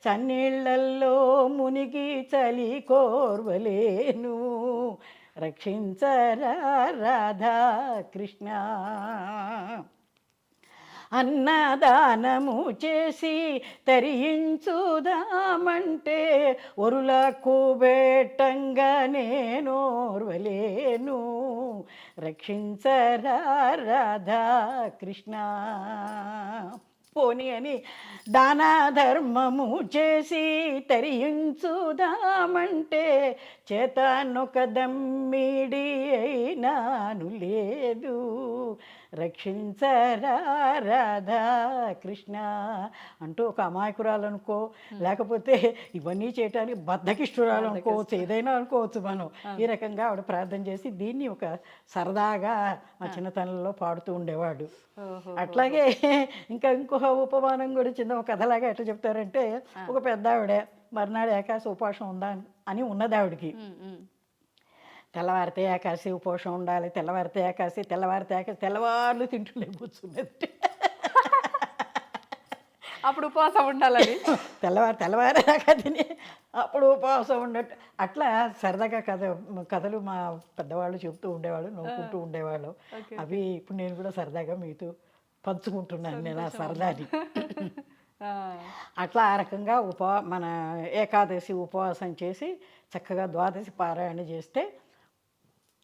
చన్నీళ్ళల్లో మునిగి చలి కోర్వలేను, రక్షించరా రాధా కృష్ణ. అన్నదానము చేసి తరించుదామంటే ఒరులకు బేటంగా నేనోర్వలేను, రక్షించరా రాధా కృష్ణ. పోని అని దాన ధర్మము చేసి తరించుదామంటే చేతనొక దమ్మిడి అయినాను లేదు, రక్షించరా రాధా కృష్ణ అంటూ ఒక అమాయకురాలనుకో, లేకపోతే ఇవన్నీ చేయటానికి బద్ధకిష్టురాలు అనుకోవచ్చు, ఏదైనా అనుకోవచ్చు మనం. ఈ రకంగా ఆవిడ ప్రార్థన చేసి దీన్ని ఒక సరదాగా మా చిన్నతనంలో పాడుతూ ఉండేవాడు. అట్లాగే ఇంకో ఉపమానం కూడా చిన్న ఒక కథలాగా ఎట్లా చెప్తారంటే, ఒక పెద్ద ఆవిడ మర్నాడు ఏకాశి ఉపవాసం ఉందా అని ఉన్నది ఆవిడకి. తెల్లవారితే ఏకాశి ఉపవాసం ఉండాలి, తెల్లవారితే ఏకాశి, తెల్లవారితే ఏకాశి, తెల్లవారులు తింటుండే కూర్చున్నది. అప్పుడు ఉపవాసం ఉండాలని తెల్లవారేదాకా తిని అప్పుడు ఉపవాసం ఉండట్టు అట్లా సరదాగా కథలు మా పెద్దవాళ్ళు చెప్తూ ఉండేవాళ్ళు, నవ్వుకుంటూ ఉండేవాళ్ళు. అవి ఇప్పుడు నేను కూడా సరదాగా మీతో పంచుకుంటున్నాను నేను ఆ సరదాని. అట్లా ఆ రకంగా మన ఏకాదశి ఉపవాసం చేసి చక్కగా ద్వాదశి పారాయణ చేస్తే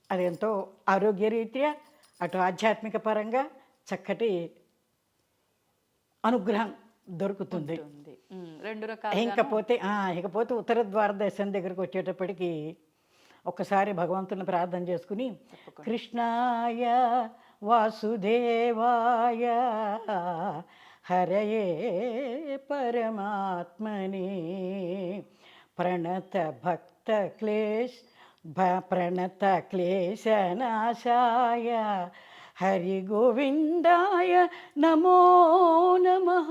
అది ఎంతో ఆరోగ్యరీత్యా అటు ఆధ్యాత్మిక పరంగా చక్కటి అనుగ్రహం దొరుకుతుంది. రెండు రకాల. ఇకపోతే ఉత్తర ద్వార దర్శనం దగ్గరకు వచ్చేటప్పటికి ఒక్కసారి భగవంతుని ప్రార్థన చేసుకుని, కృష్ణాయ వాసుదేవాయ హరయే పరమాత్మనే ప్రణత క్లేశనాశాయ హరి గోవిందాయ నమో నమః,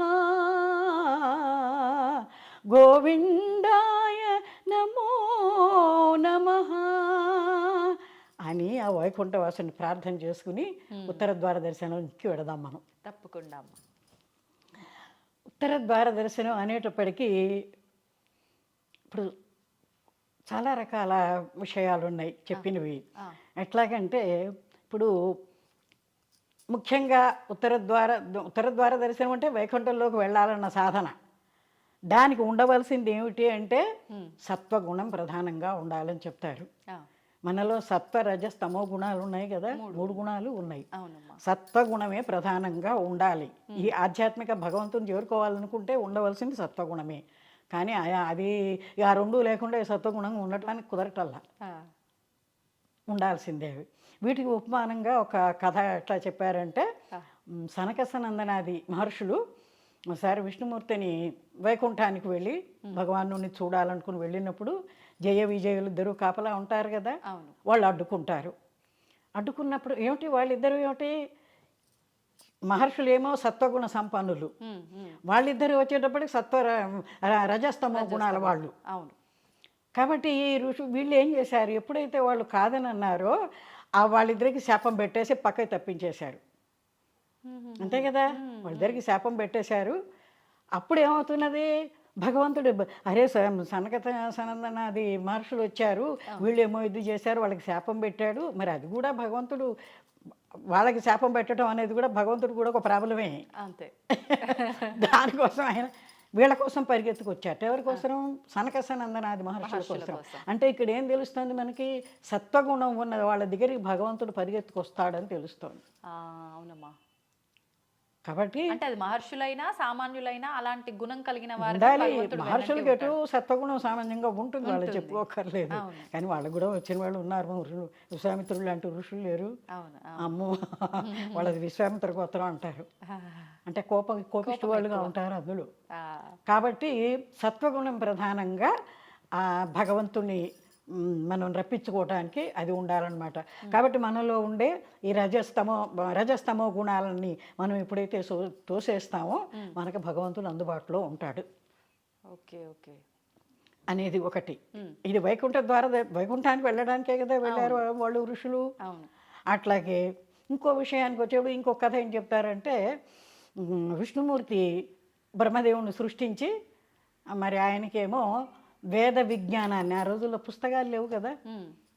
గోవిందాయ నమో నమః అని ఆ వైకుంఠవాసుని ప్రార్థన చేసుకుని ఉత్తర ద్వార దర్శనంకి వెడదాం మనం. తప్పకుండా. ఉత్తర ద్వార దర్శనం అనేటప్పటికీ ఇప్పుడు చాలా రకాల విషయాలు ఉన్నాయి చెప్పినవి. ఎట్లాగంటే ఇప్పుడు ముఖ్యంగా ఉత్తర ద్వార దర్శనం అంటే వైకుంఠంలోకి వెళ్ళాలన్న సాధన. దానికి ఉండవలసింది ఏమిటి అంటే సత్వగుణం ప్రధానంగా ఉండాలని చెప్తారు. మనలో సత్వ రజస్ తమో గుణాలు ఉన్నాయి కదా, 3 గుణాలు ఉన్నాయి. సత్వగుణమే ప్రధానంగా ఉండాలి. ఈ ఆధ్యాత్మిక భగవంతుని చేరుకోవాలనుకుంటే ఉండవలసింది సత్వగుణమే. కానీ అది ఆ 2 లేకుండా సత్వగుణంగా ఉండటానికి కుదరటల్లా, ఉండాల్సిందే. వీటికి ఉపమానంగా ఒక కథ ఎట్లా చెప్పారంటే, సనక సనందనాది మహర్షులు ఒకసారి విష్ణుమూర్తిని వైకుంఠానికి వెళ్ళి భగవాను చూడాలనుకుని వెళ్ళినప్పుడు జయ విజయులు ఇద్దరు కాపలా ఉంటారు కదా, వాళ్ళు అడ్డుకున్నప్పుడు ఏమిటి వాళ్ళిద్దరు ఏమిటి, మహర్షులేమో సత్వగుణ సంపన్నులు, వాళ్ళిద్దరు వచ్చేటప్పటికి రజస్తమో గుణాల వాళ్ళు. కాబట్టి ఈ వీళ్ళు ఏం చేశారు, ఎప్పుడైతే వాళ్ళు కాదని అన్నారో వాళ్ళిద్దరికి శాపం పెట్టేసి పక్కకి తప్పించేశారు. అంతే కదా, వాళ్ళిద్దరికి శాపం పెట్టేశారు. అప్పుడు ఏమవుతున్నది, భగవంతుడు అరే సనక సనందనాది మహర్షులు వచ్చారు, వీళ్ళేమో ఇది చేశారు, వాళ్ళకి శాపం పెట్టాడు. మరి అది కూడా భగవంతుడు, వాళ్ళకి శాపం పెట్టడం అనేది కూడా భగవంతుడు కూడా ఒక ప్రాబ్లమే. అంతే. దానికోసం ఆయన వీళ్ళ కోసం పరిగెత్తుకొచ్చాట. ఎవరి కోసం? సనకసనందనాది మహర్షుల కోసం. అంటే ఇక్కడ ఏం తెలుస్తుంది మనకి? సత్వగుణం ఉన్న వాళ్ళ దగ్గరికి భగవంతుడు పరిగెత్తుకొస్తాడని తెలుస్తోంది. అవునమ్మా. కాబట్టి అంటే అది మహర్షులైనా సామాన్యులైనా అలాంటి గుణం కలిగిన వారు ఉండాలి. మహర్షులకి ఎటు సత్వగుణం సామాన్యంగా ఉంటుంది, వాళ్ళు చెప్పుకోకర్లేదు. కానీ వాళ్ళకు కూడా వచ్చిన వాళ్ళు ఉన్నారు. విశ్వామిత్రుడు లాంటి ఋషులు లేరు. అమ్మో, వాళ్ళది విశ్వామిత్ర గోత్రం అంటారు. అంటే కోపిష్టి వాళ్ళుగా ఉంటారు అందులో. కాబట్టి సత్వగుణం ప్రధానంగా ఆ భగవంతుని మనం రప్పించుకోవటానికి అది ఉండాలన్నమాట. కాబట్టి మనలో ఉండే ఈ రజస్తమో గుణాలని మనం ఎప్పుడైతే తోసేస్తామో మనకు భగవంతుడు అందుబాటులో ఉంటాడు. ఓకే ఓకే అనేది ఒకటి. ఇది వైకుంఠానికి వెళ్ళడానికే కదా వెళ్ళారు వాళ్ళు ఋషులు. అట్లాగే ఇంకో విషయానికి వచ్చేప్పుడు ఇంకో కథ ఏం చెప్తారంటే, విష్ణుమూర్తి బ్రహ్మదేవుని సృష్టించి మరి ఆయనకేమో వేద విజ్ఞానాన్ని, ఆ రోజుల్లో పుస్తకాలు లేవు కదా,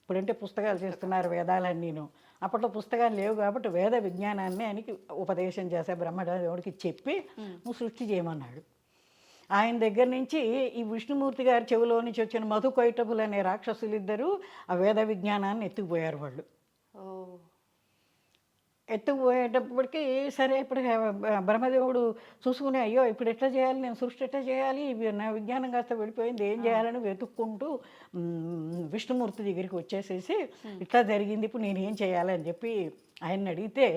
ఇప్పుడంటే పుస్తకాలు చేస్తున్నారు వేదాలన్నీను, అప్పట్లో పుస్తకాలు లేవు కాబట్టి వేద విజ్ఞానాన్ని ఆయనకి ఉపదేశం చేసే బ్రహ్మదేవుడికి చెప్పి నువ్వు సృష్టి చేయమన్నాడు. ఆయన దగ్గర నుంచి ఈ విష్ణుమూర్తి గారి చెవిలో నుంచి వచ్చిన మధుకైటభులు అనే రాక్షసులిద్దరూ ఆ వేద విజ్ఞానాన్ని ఎత్తుకుపోయారు. వాళ్ళు ఎత్తుకుపోయేటప్పటికి సరే ఇప్పుడు బ్రహ్మదేవుడు చూసుకునే, అయ్యో ఇప్పుడు ఎట్లా చేయాలి, నేను సృష్టి ఎట్లా చేయాలి, నా విజ్ఞానం కాస్త వెళ్ళిపోయింది, ఏం చేయాలని వెతుక్కుంటూ విష్ణుమూర్తి దగ్గరికి వచ్చేసేసి ఇట్లా జరిగింది, ఇప్పుడు నేను ఏం చేయాలి అని చెప్పి ఆయన్ని అడిగితే,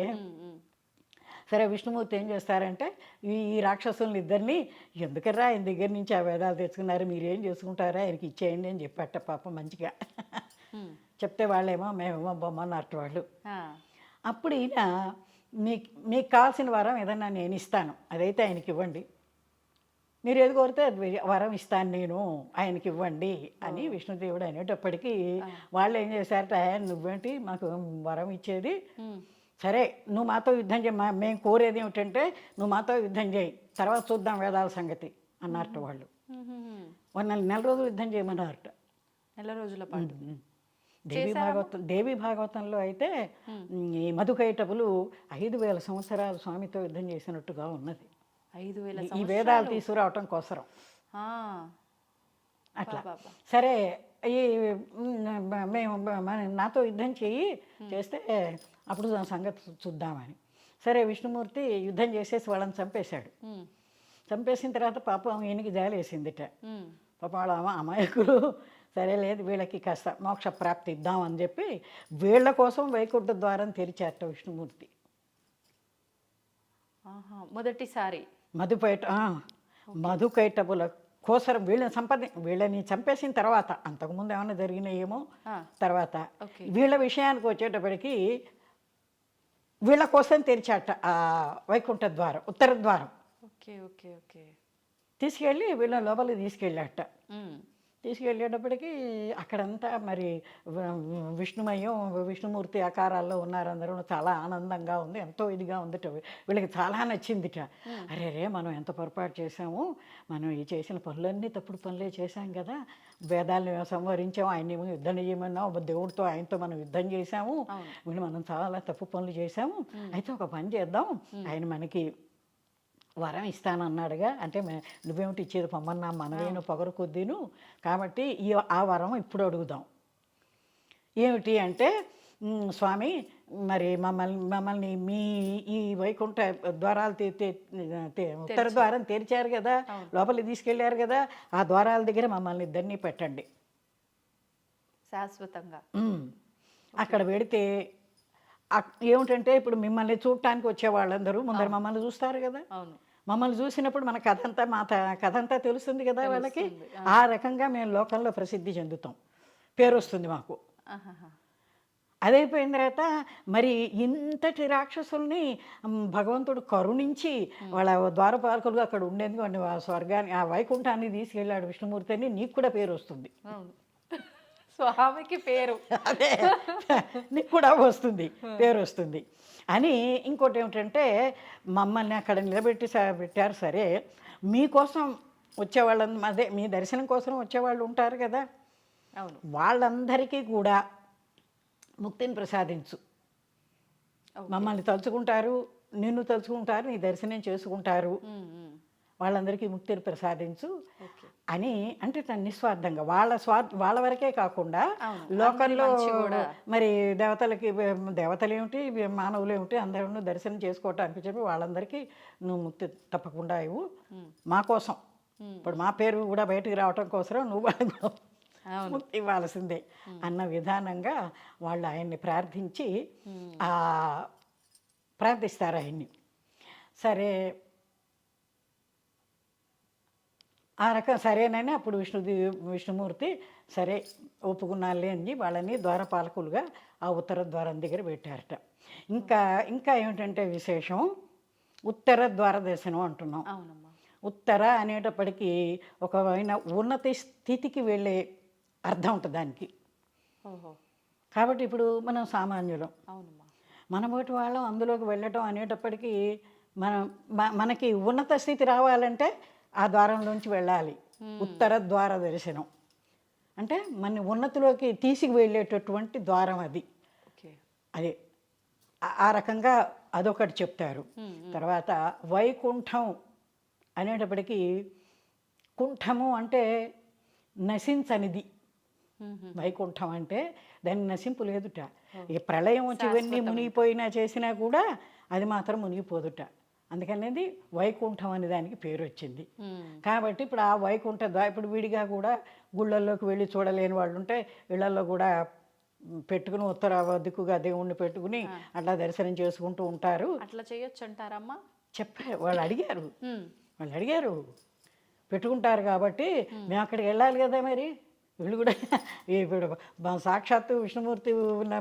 సరే విష్ణుమూర్తి ఏం చేస్తారంటే ఈ రాక్షసుల్ని ఇద్దరిని, ఎందుకర్రా ఆయన దగ్గర నుంచి ఆ వేదాలు తెచ్చుకున్నారు, మీరు ఏం చేసుకుంటారా, ఆయనకి ఇచ్చేయండి అని చెప్పాట. పాపం మంచిగా చెప్తే వాళ్ళేమో మేమేమో బొమ్మన్నట్టు వాళ్ళు. అప్పుడు ఈయన మీకు కావాల్సిన వరం ఏదన్నా నేను ఇస్తాను, అదైతే ఆయనకి ఇవ్వండి, మీరు ఏది కోరితే అది వరం ఇస్తాను నేను, ఆయనకి ఇవ్వండి అని విష్ణుదేవుడు అనేటప్పటికీ వాళ్ళు ఏం చేశారట, నువ్వేంటి మాకు వరం ఇచ్చేది, సరే నువ్వు మాతో యుద్ధం చేయి, మేము కోరేది ఏమిటంటే నువ్వు మాతో యుద్ధం చేయి, తర్వాత చూద్దాం వేదాల సంగతి అన్నారట వాళ్ళు. నెల రోజులు యుద్ధం చేయమన్నారట. నెల రోజుల పాటు. దేవి భాగవతంలో అయితే ఈ మధుకైటపులు 5,000 సంవత్సరాలు స్వామితో యుద్ధం చేసినట్టుగా ఉన్నది. 5,000 ఈ వేదాలు తీసుకురావటం కోసరం. అట్లా సరే ఈ మేము నాతో యుద్ధం చేస్తే అప్పుడు సంగతి చూద్దామని. సరే విష్ణుమూర్తి యుద్ధం చేసేసి వాళ్ళని చంపేశాడు. చంపేసిన తర్వాత పాపం ఈయనకి జాలి వేసిందిట. పాపం వాళ్ళ అమాయకులు, సరే లేదు వీళ్ళకి కాస్త మోక్ష ప్రాప్తి ఇద్దామని చెప్పి వీళ్ళ కోసం వైకుంఠ ద్వారం తెరిచారట విష్ణుమూర్తి. మొదటిసారి మధుకైటపుల కోసరం వీళ్ళని చంపేసిన తర్వాత, అంతకుముందు ఏమైనా జరిగినాయేమో తర్వాత, వీళ్ళ విషయానికి వచ్చేటప్పటికి వీళ్ళ కోసం తెరిచాట ఆ వైకుంఠ ద్వారం, ఉత్తర ద్వారం. ఓకే ఓకే ఓకే తీసుకెళ్ళి వీళ్ళ లోపలికి తీసుకెళ్ళాట. తీసుకెళ్ళేటప్పటికి అక్కడంతా మరి విష్ణుమయం, విష్ణుమూర్తి ఆకారాల్లో ఉన్నారు అందరూ, చాలా ఆనందంగా ఉంది, ఎంతో ఇదిగా ఉందిట. వీళ్ళకి చాలా నచ్చిందిట. అరే మనం ఎంత పొరపాటు చేసాము, మనం ఈ చేసిన పనులన్నీ తప్పుడు పనులే చేశాం కదా, వేదాలను సంవరించాము, ఆయనేమో యుద్ధం చేయమన్నాం, దేవుడితో ఆయనతో మనం యుద్ధం చేశాము, వీళ్ళు మనం చాలా తప్పు పనులు చేశాము, అయితే ఒక పని చేద్దాం, ఆయన మనకి వరం ఇస్తానన్నాడుగా, అంటే నువ్వేమిటి ఇచ్చేది పొమ్మన్నా, మనవేను పొగరు కొద్దీను, కాబట్టి ఆ వరం ఇప్పుడు అడుగుదాం. ఏమిటి అంటే, స్వామి మరి మమ్మల్ని మీ ఈ వైకుంఠ ద్వారాలు ఉత్తర ద్వారం తెరిచారు కదా, లోపలికి తీసుకెళ్ళారు కదా, ఆ ద్వారాల దగ్గర మమ్మల్ని ఇద్దరినీ పెట్టండి శాశ్వతంగా. అక్కడ పెడితే ఏమిటంటే ఇప్పుడు మిమ్మల్ని చూడటానికి వచ్చే వాళ్ళందరూ ముందర మమ్మల్ని చూస్తారు కదా, మమ్మల్ని చూసినప్పుడు మన కథ అంతా తెలుస్తుంది కదా వాళ్ళకి, ఆ రకంగా మేము లోకంలో ప్రసిద్ధి చెందుతాం, పేరు వస్తుంది మాకు. అదైపోయిన తర్వాత మరి ఇంతటి రాక్షసుల్ని భగవంతుడు కరుణించి వాళ్ళ ద్వారపాలకులుగా అక్కడ ఉండేందుకు ఆ స్వర్గాన్ని, ఆ వైకుంఠాన్ని తీసుకెళ్ళాడు విష్ణుమూర్తి అని, నీకు కూడా పేరు వస్తుంది, స్వామికి పేరు, అదే నీకు కూడా వస్తుంది, పేరు వస్తుంది అని. ఇంకోటి ఏమిటంటే, మమ్మల్ని అక్కడ పెట్టారు, సరే మీకోసం వచ్చేవాళ్ళని, అదే మీ దర్శనం కోసం వచ్చేవాళ్ళు ఉంటారు కదా, అవును, వాళ్ళందరికీ కూడా ముక్తిని ప్రసాదించు, మమ్మల్ని తలుచుకుంటారు, నిన్ను తలుచుకుంటారు, నీ దర్శనం చేసుకుంటారు వాళ్ళందరికీ ముక్తిని ప్రసాదించు ఓకే. అని, అంటే తను నిస్వార్థంగా వాళ్ళ వరకే కాకుండా అవును. లోకంలో అందరి మంచి కూడా. మరి దేవతలు ఏమిటి మానవులు ఏమిటి అందరూ దర్శనం చేసుకోవటానికి చెప్పి వాళ్ళందరికీ నువ్వు ముక్తి తప్పకుండా ఇవ్వు మా కోసం, ఇప్పుడు మా పేరు కూడా బయటికి రావటం కోసం నువ్వు వాళ్ళకు అవును. ముక్తి ఇవ్వాల్సిందే అన్న విధానంగా వాళ్ళు ఆయన్ని ప్రార్థించి ప్రార్థిస్తారు ఆయన్ని. సరే ఆ రకం సరేనని అప్పుడు విష్ణుమూర్తి సరే ఒప్పుకున్నాలే అని వాళ్ళని ద్వారపాలకులుగా ఆ ఉత్తర ద్వారం దగ్గర పెట్టారట. ఇంకా ఏమిటంటే విశేషం, ఉత్తర ద్వార దర్శనం అంటున్నాం. అవునమ్మా. ఉత్తర అనేటప్పటికీ ఒక ఉన్నత స్థితికి వెళ్ళే అర్థం ఉంటుంది దానికి. ఓహో. కాబట్టి ఇప్పుడు మనం సామాన్యులం, అవునమ్మా. మనబోటి వాళ్ళం అందులోకి వెళ్ళటం అనేటప్పటికీ మనకి ఉన్నత స్థితి రావాలంటే ఆ ద్వారంలోంచి వెళ్ళాలి. ఉత్తర ద్వార దర్శనం అంటే మన ఉన్నతిలోకి తీసుకు వెళ్ళేటటువంటి ద్వారం అది. ఓకే. అదే ఆ రకంగా అదొకటి చెప్తారు. తర్వాత వైకుంఠం అనేటప్పటికీ, కుంఠము అంటే నశించనిది. వైకుంఠం అంటే దాన్ని నశింపు లేదుట. ఈ ప్రళయం వచ్చి ఇవన్నీ మునిగిపోయినా చేసినా కూడా అది మాత్రం మునిగిపోదుట. అందుకనేది వైకుంఠం అనే దానికి పేరు వచ్చింది. కాబట్టి ఇప్పుడు ఆ వైకుంఠ ఇప్పుడు విడిగా కూడా గుళ్ళల్లోకి వెళ్ళి చూడలేని వాళ్ళు ఉంటే ఇళ్లలో కూడా పెట్టుకుని ఉత్తర దిక్కుగా దేవుణ్ణి పెట్టుకుని అట్లా దర్శనం చేసుకుంటూ ఉంటారు. అట్లా చేయొచ్చు అంటారమ్మా? వాళ్ళు అడిగారు పెట్టుకుంటారు కాబట్టి మేము అక్కడికి వెళ్ళాలి కదా, మరి వీళ్ళు కూడా ఇప్పుడు సాక్షాత్తు విష్ణుమూర్తి ఉన్న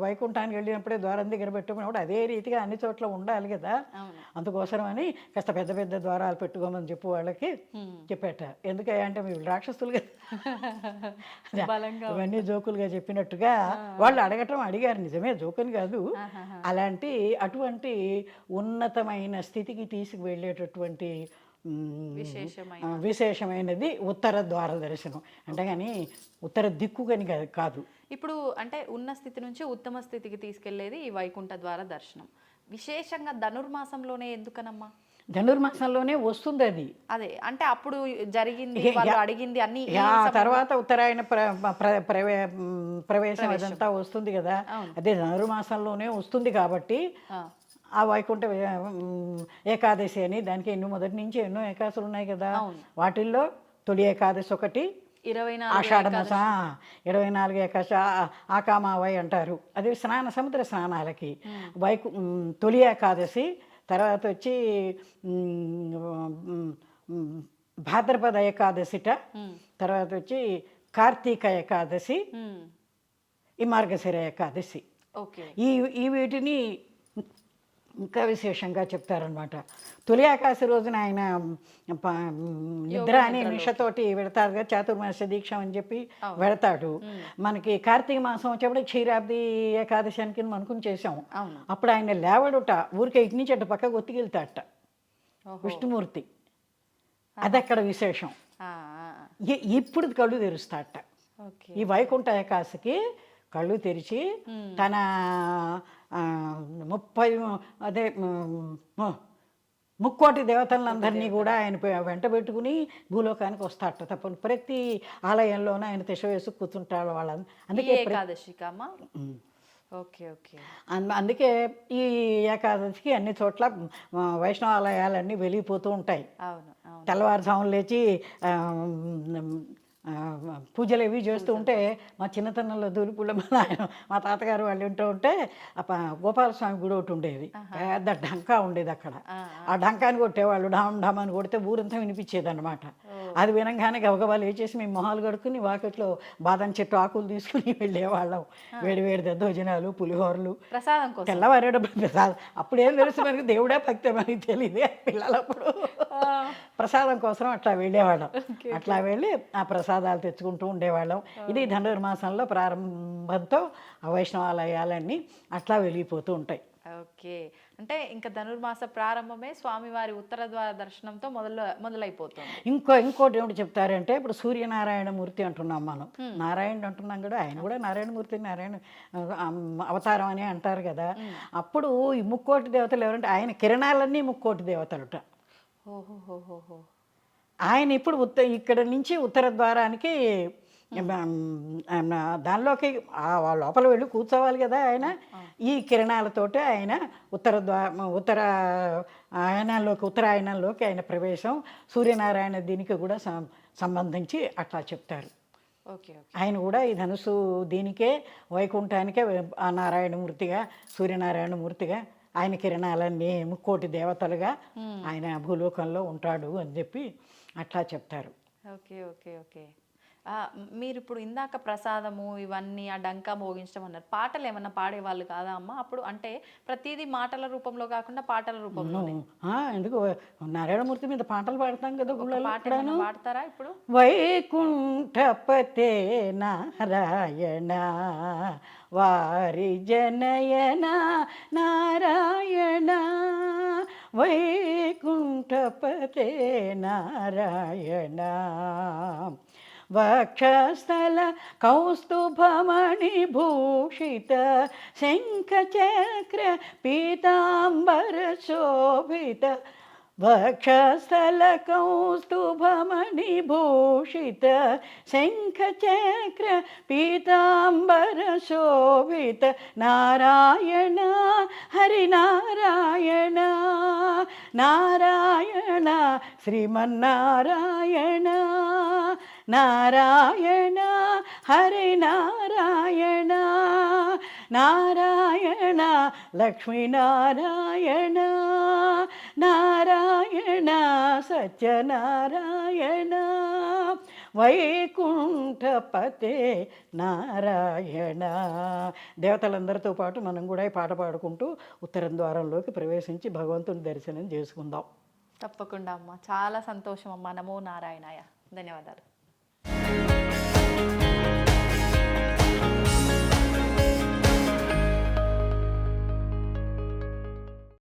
వైకుంఠానికి వెళ్ళినప్పుడే ద్వారం దగ్గర పెట్టుకున్నప్పుడు అదే రీతిగా అన్ని చోట్ల ఉండాలి కదా. అందుకోసమని కాస్త పెద్ద పెద్ద ద్వారాలు పెట్టుకోమని చెప్పు వాళ్ళకి చెప్పేట. ఎందుకంటే వీళ్ళు రాక్షసులు కదా, ఇవన్నీ జోకులుగా చెప్పినట్టుగా వాళ్ళు అడిగారు. నిజమే, జోకుని కాదు. అటువంటి ఉన్నతమైన స్థితికి తీసుకువెళ్ళేటటువంటి విశేషమైనది ఉత్తర ద్వార దర్శనం. అంటే కానీ ఉత్తర దిక్కు కానీ కాదు. ఇప్పుడు అంటే ఉన్న స్థితి నుంచి ఉత్తమ స్థితికి తీసుకెళ్లేది ఈ వైకుంఠ ద్వార దర్శనం. విశేషంగా ధనుర్మాసంలోనే ఎందుకనమ్మా? ధనుర్మాసంలోనే వస్తుంది అది. అదే అంటే అప్పుడు జరిగింది, వాళ్ళు అడిగింది అన్ని తర్వాత ఉత్తరాయణ ప్రవేశం అదంతా వస్తుంది కదా. అదే ధనుర్మాసంలోనే వస్తుంది కాబట్టి ఆ వైకుంఠ ఏకాదశి అని దానికి మొదటి నుంచి ఎన్నో ఏకాదశులు ఉన్నాయి కదా. వాటిల్లో తొలి ఏకాదశి ఒకటి, 24 ఆషాఢ మాస 24 ఏకాదశి ఆకామావై అంటారు. అది సముద్ర స్నానాలకి. తొలి ఏకాదశి, తర్వాత వచ్చి భాద్రపద ఏకాదశిట, తర్వాత వచ్చి కార్తీక ఏకాదశి, ఈ మార్గశిర ఏకాదశి. ఈ వీటిని ఇంకా విశేషంగా చెప్తారనమాట. తొలి ఏకాదశి రోజున ఆయన నిద్ర అనే నిషతోటి వెళతారు కదా, చాతుర్మాస దీక్ష అని చెప్పి వెళతాడు. మనకి కార్తీక మాసం వచ్చేప్పుడు క్షీరాబ్ది ఏకాదశి అని అనుకుని చేసాం. అప్పుడు ఆయన లేవడుట, ఊరికే ఇటు నుంచి అటు పక్కకు ఒత్తికెళ్తాడట విష్ణుమూర్తి. అది అక్కడ విశేషం. ఇప్పుడు కళ్ళు తెరుస్తాడట. ఈ వైకుంఠ ఏకాదశికి కళ్ళు తెరిచి తన 30 దేవతలందరినీ కూడా ఆయన వెంట పెట్టుకుని భూలోకానికి వస్తాడట. తప్పని ప్రతి ఆలయంలోనూ ఆయన తిష వేసి కూర్చుంటాడు వాళ్ళని. అందుకే అందుకే ఈ ఏకాదశికి అన్ని చోట్ల వైష్ణవ ఆలయాలన్నీ వెలిగిపోతూ ఉంటాయి. తెల్లవారుజామున లేచి పూజలు ఇవి చేస్తూ ఉంటే మా చిన్నతనంలో దూరిపూళ్ళ మా తాతగారు వాళ్ళు వింటూ ఉంటే గోపాలస్వామి గుడి ఒకటి ఉండేది, పెద్ద ఢంకా ఉండేది అక్కడ. ఆ ఢంకాని కొట్టేవాళ్ళు, ఢామ్ ఢామ్ అని కొడితే ఊరంతా వినిపించేది అనమాట. అది వినంగానే గబగబా లేచేసి మేము మొహాలు కడుక్కుని వాకిట్లో బాదం చెట్టు ఆకులు తీసుకుని వెళ్ళేవాళ్ళం. వేడి దద్దోజనాలు, పులిహోరలు, తెల్లవారేటప్పుడు ప్రసాదం. అప్పుడేం తెలుసు మనకి, దేవుడే భక్తి మనకి తెలియదు పిల్లలప్పుడు. ప్రసాదం కోసం అట్లా వెళ్ళేవాళ్ళం. అట్లా వెళ్ళి ఆ ప్రసాదాలు తెచ్చుకుంటూ ఉండేవాళ్ళం. ఇది ధనుర్మాసంలో ప్రారంభంతో వైష్ణవాలయాలన్నీ అట్లా వెలిగిపోతూ ఉంటాయి. ఓకే. అంటే ఇంకా ధనుర్మాస ప్రారంభమే స్వామివారి ఉత్తర ద్వార దర్శనంతో మొదలైపోతుంది. ఇంకోటి ఏమిటి చెప్తారంటే, ఇప్పుడు సూర్యనారాయణమూర్తి అంటున్నాం మనం, నారాయణుడు అంటున్నాం కూడా, ఆయన కూడా నారాయణమూర్తి, నారాయణ అవతారం అని అంటారు కదా. అప్పుడు ఈ 3 దేవతలు ఎవరంటే ఆయన కిరణాలన్నీ 3 దేవతలుట. ఓహోహోహో. ఆయన ఇప్పుడు ఇక్కడ నుంచి ఉత్తర ద్వారానికి దానిలోకి లోపల వెళ్ళి కూర్చోవాలి కదా ఆయన. ఈ కిరణాలతోటి ఆయన ఉత్తరాయణంలోకి ఆయన ప్రవేశం, సూర్యనారాయణ దీనికి కూడా సంబంధించి అట్లా చెప్తారు. Okay okay. ఆయన కూడా ఈ ధనుసు దీనికే వైకుంఠానికే ఆ నారాయణమూర్తిగా, సూర్యనారాయణమూర్తిగా, ఆయన కిరణాలన్నీ ముక్కోటి దేవతలుగా ఆయన భూలోకంలో ఉంటాడు అని చెప్పి అట్లా చెప్తారు. Okay okay okay. మీరు ఇప్పుడు ఇందాక ప్రసాదము ఇవన్నీ ఆ డంకా మోగించడం అన్నారు. పాటలు ఏమన్నా పాడేవాళ్ళు కాదా అమ్మ అప్పుడు? అంటే ప్రతిదీ మాటల రూపంలో కాకుండా పాటల రూపంలో ఎందుకు నారాయణమూర్తి మీద పాటలు పాడతాం కదా గుళ్ళలో. పాడతారా ఇప్పుడు? వైకుంఠపతే నారాయణ వారి జనయన నారాయణ, వైకుంఠపతే నారాయణ, వక్షస్థల కౌస్తుభమణిభూషిత శంఖచక్ర పీతాంబర శోభిత, వక్షస్థల కౌస్తుభమణిభూషిత శంఖచక్ర పీతాంబర శోభిత, నారాయణ హరినారాయణ, నారాయణ శ్రీమన్నారాయణ, నారాయణ హరినారాయణ, నారాయణ లక్ష్మీనారాయణ, నారాయణ సత్యనారాయణ, వైకుంఠపతే నారాయణ. దేవతలందరితో పాటు మనం కూడా ఈ పాట పాడుకుంటూ ఉత్తరం ద్వారంలోకి ప్రవేశించి భగవంతుని దర్శనం చేసుకుందాం. తప్పకుండా అమ్మ. చాలా సంతోషం అమ్మ. నమో నారాయణాయ. ధన్యవాదాలు.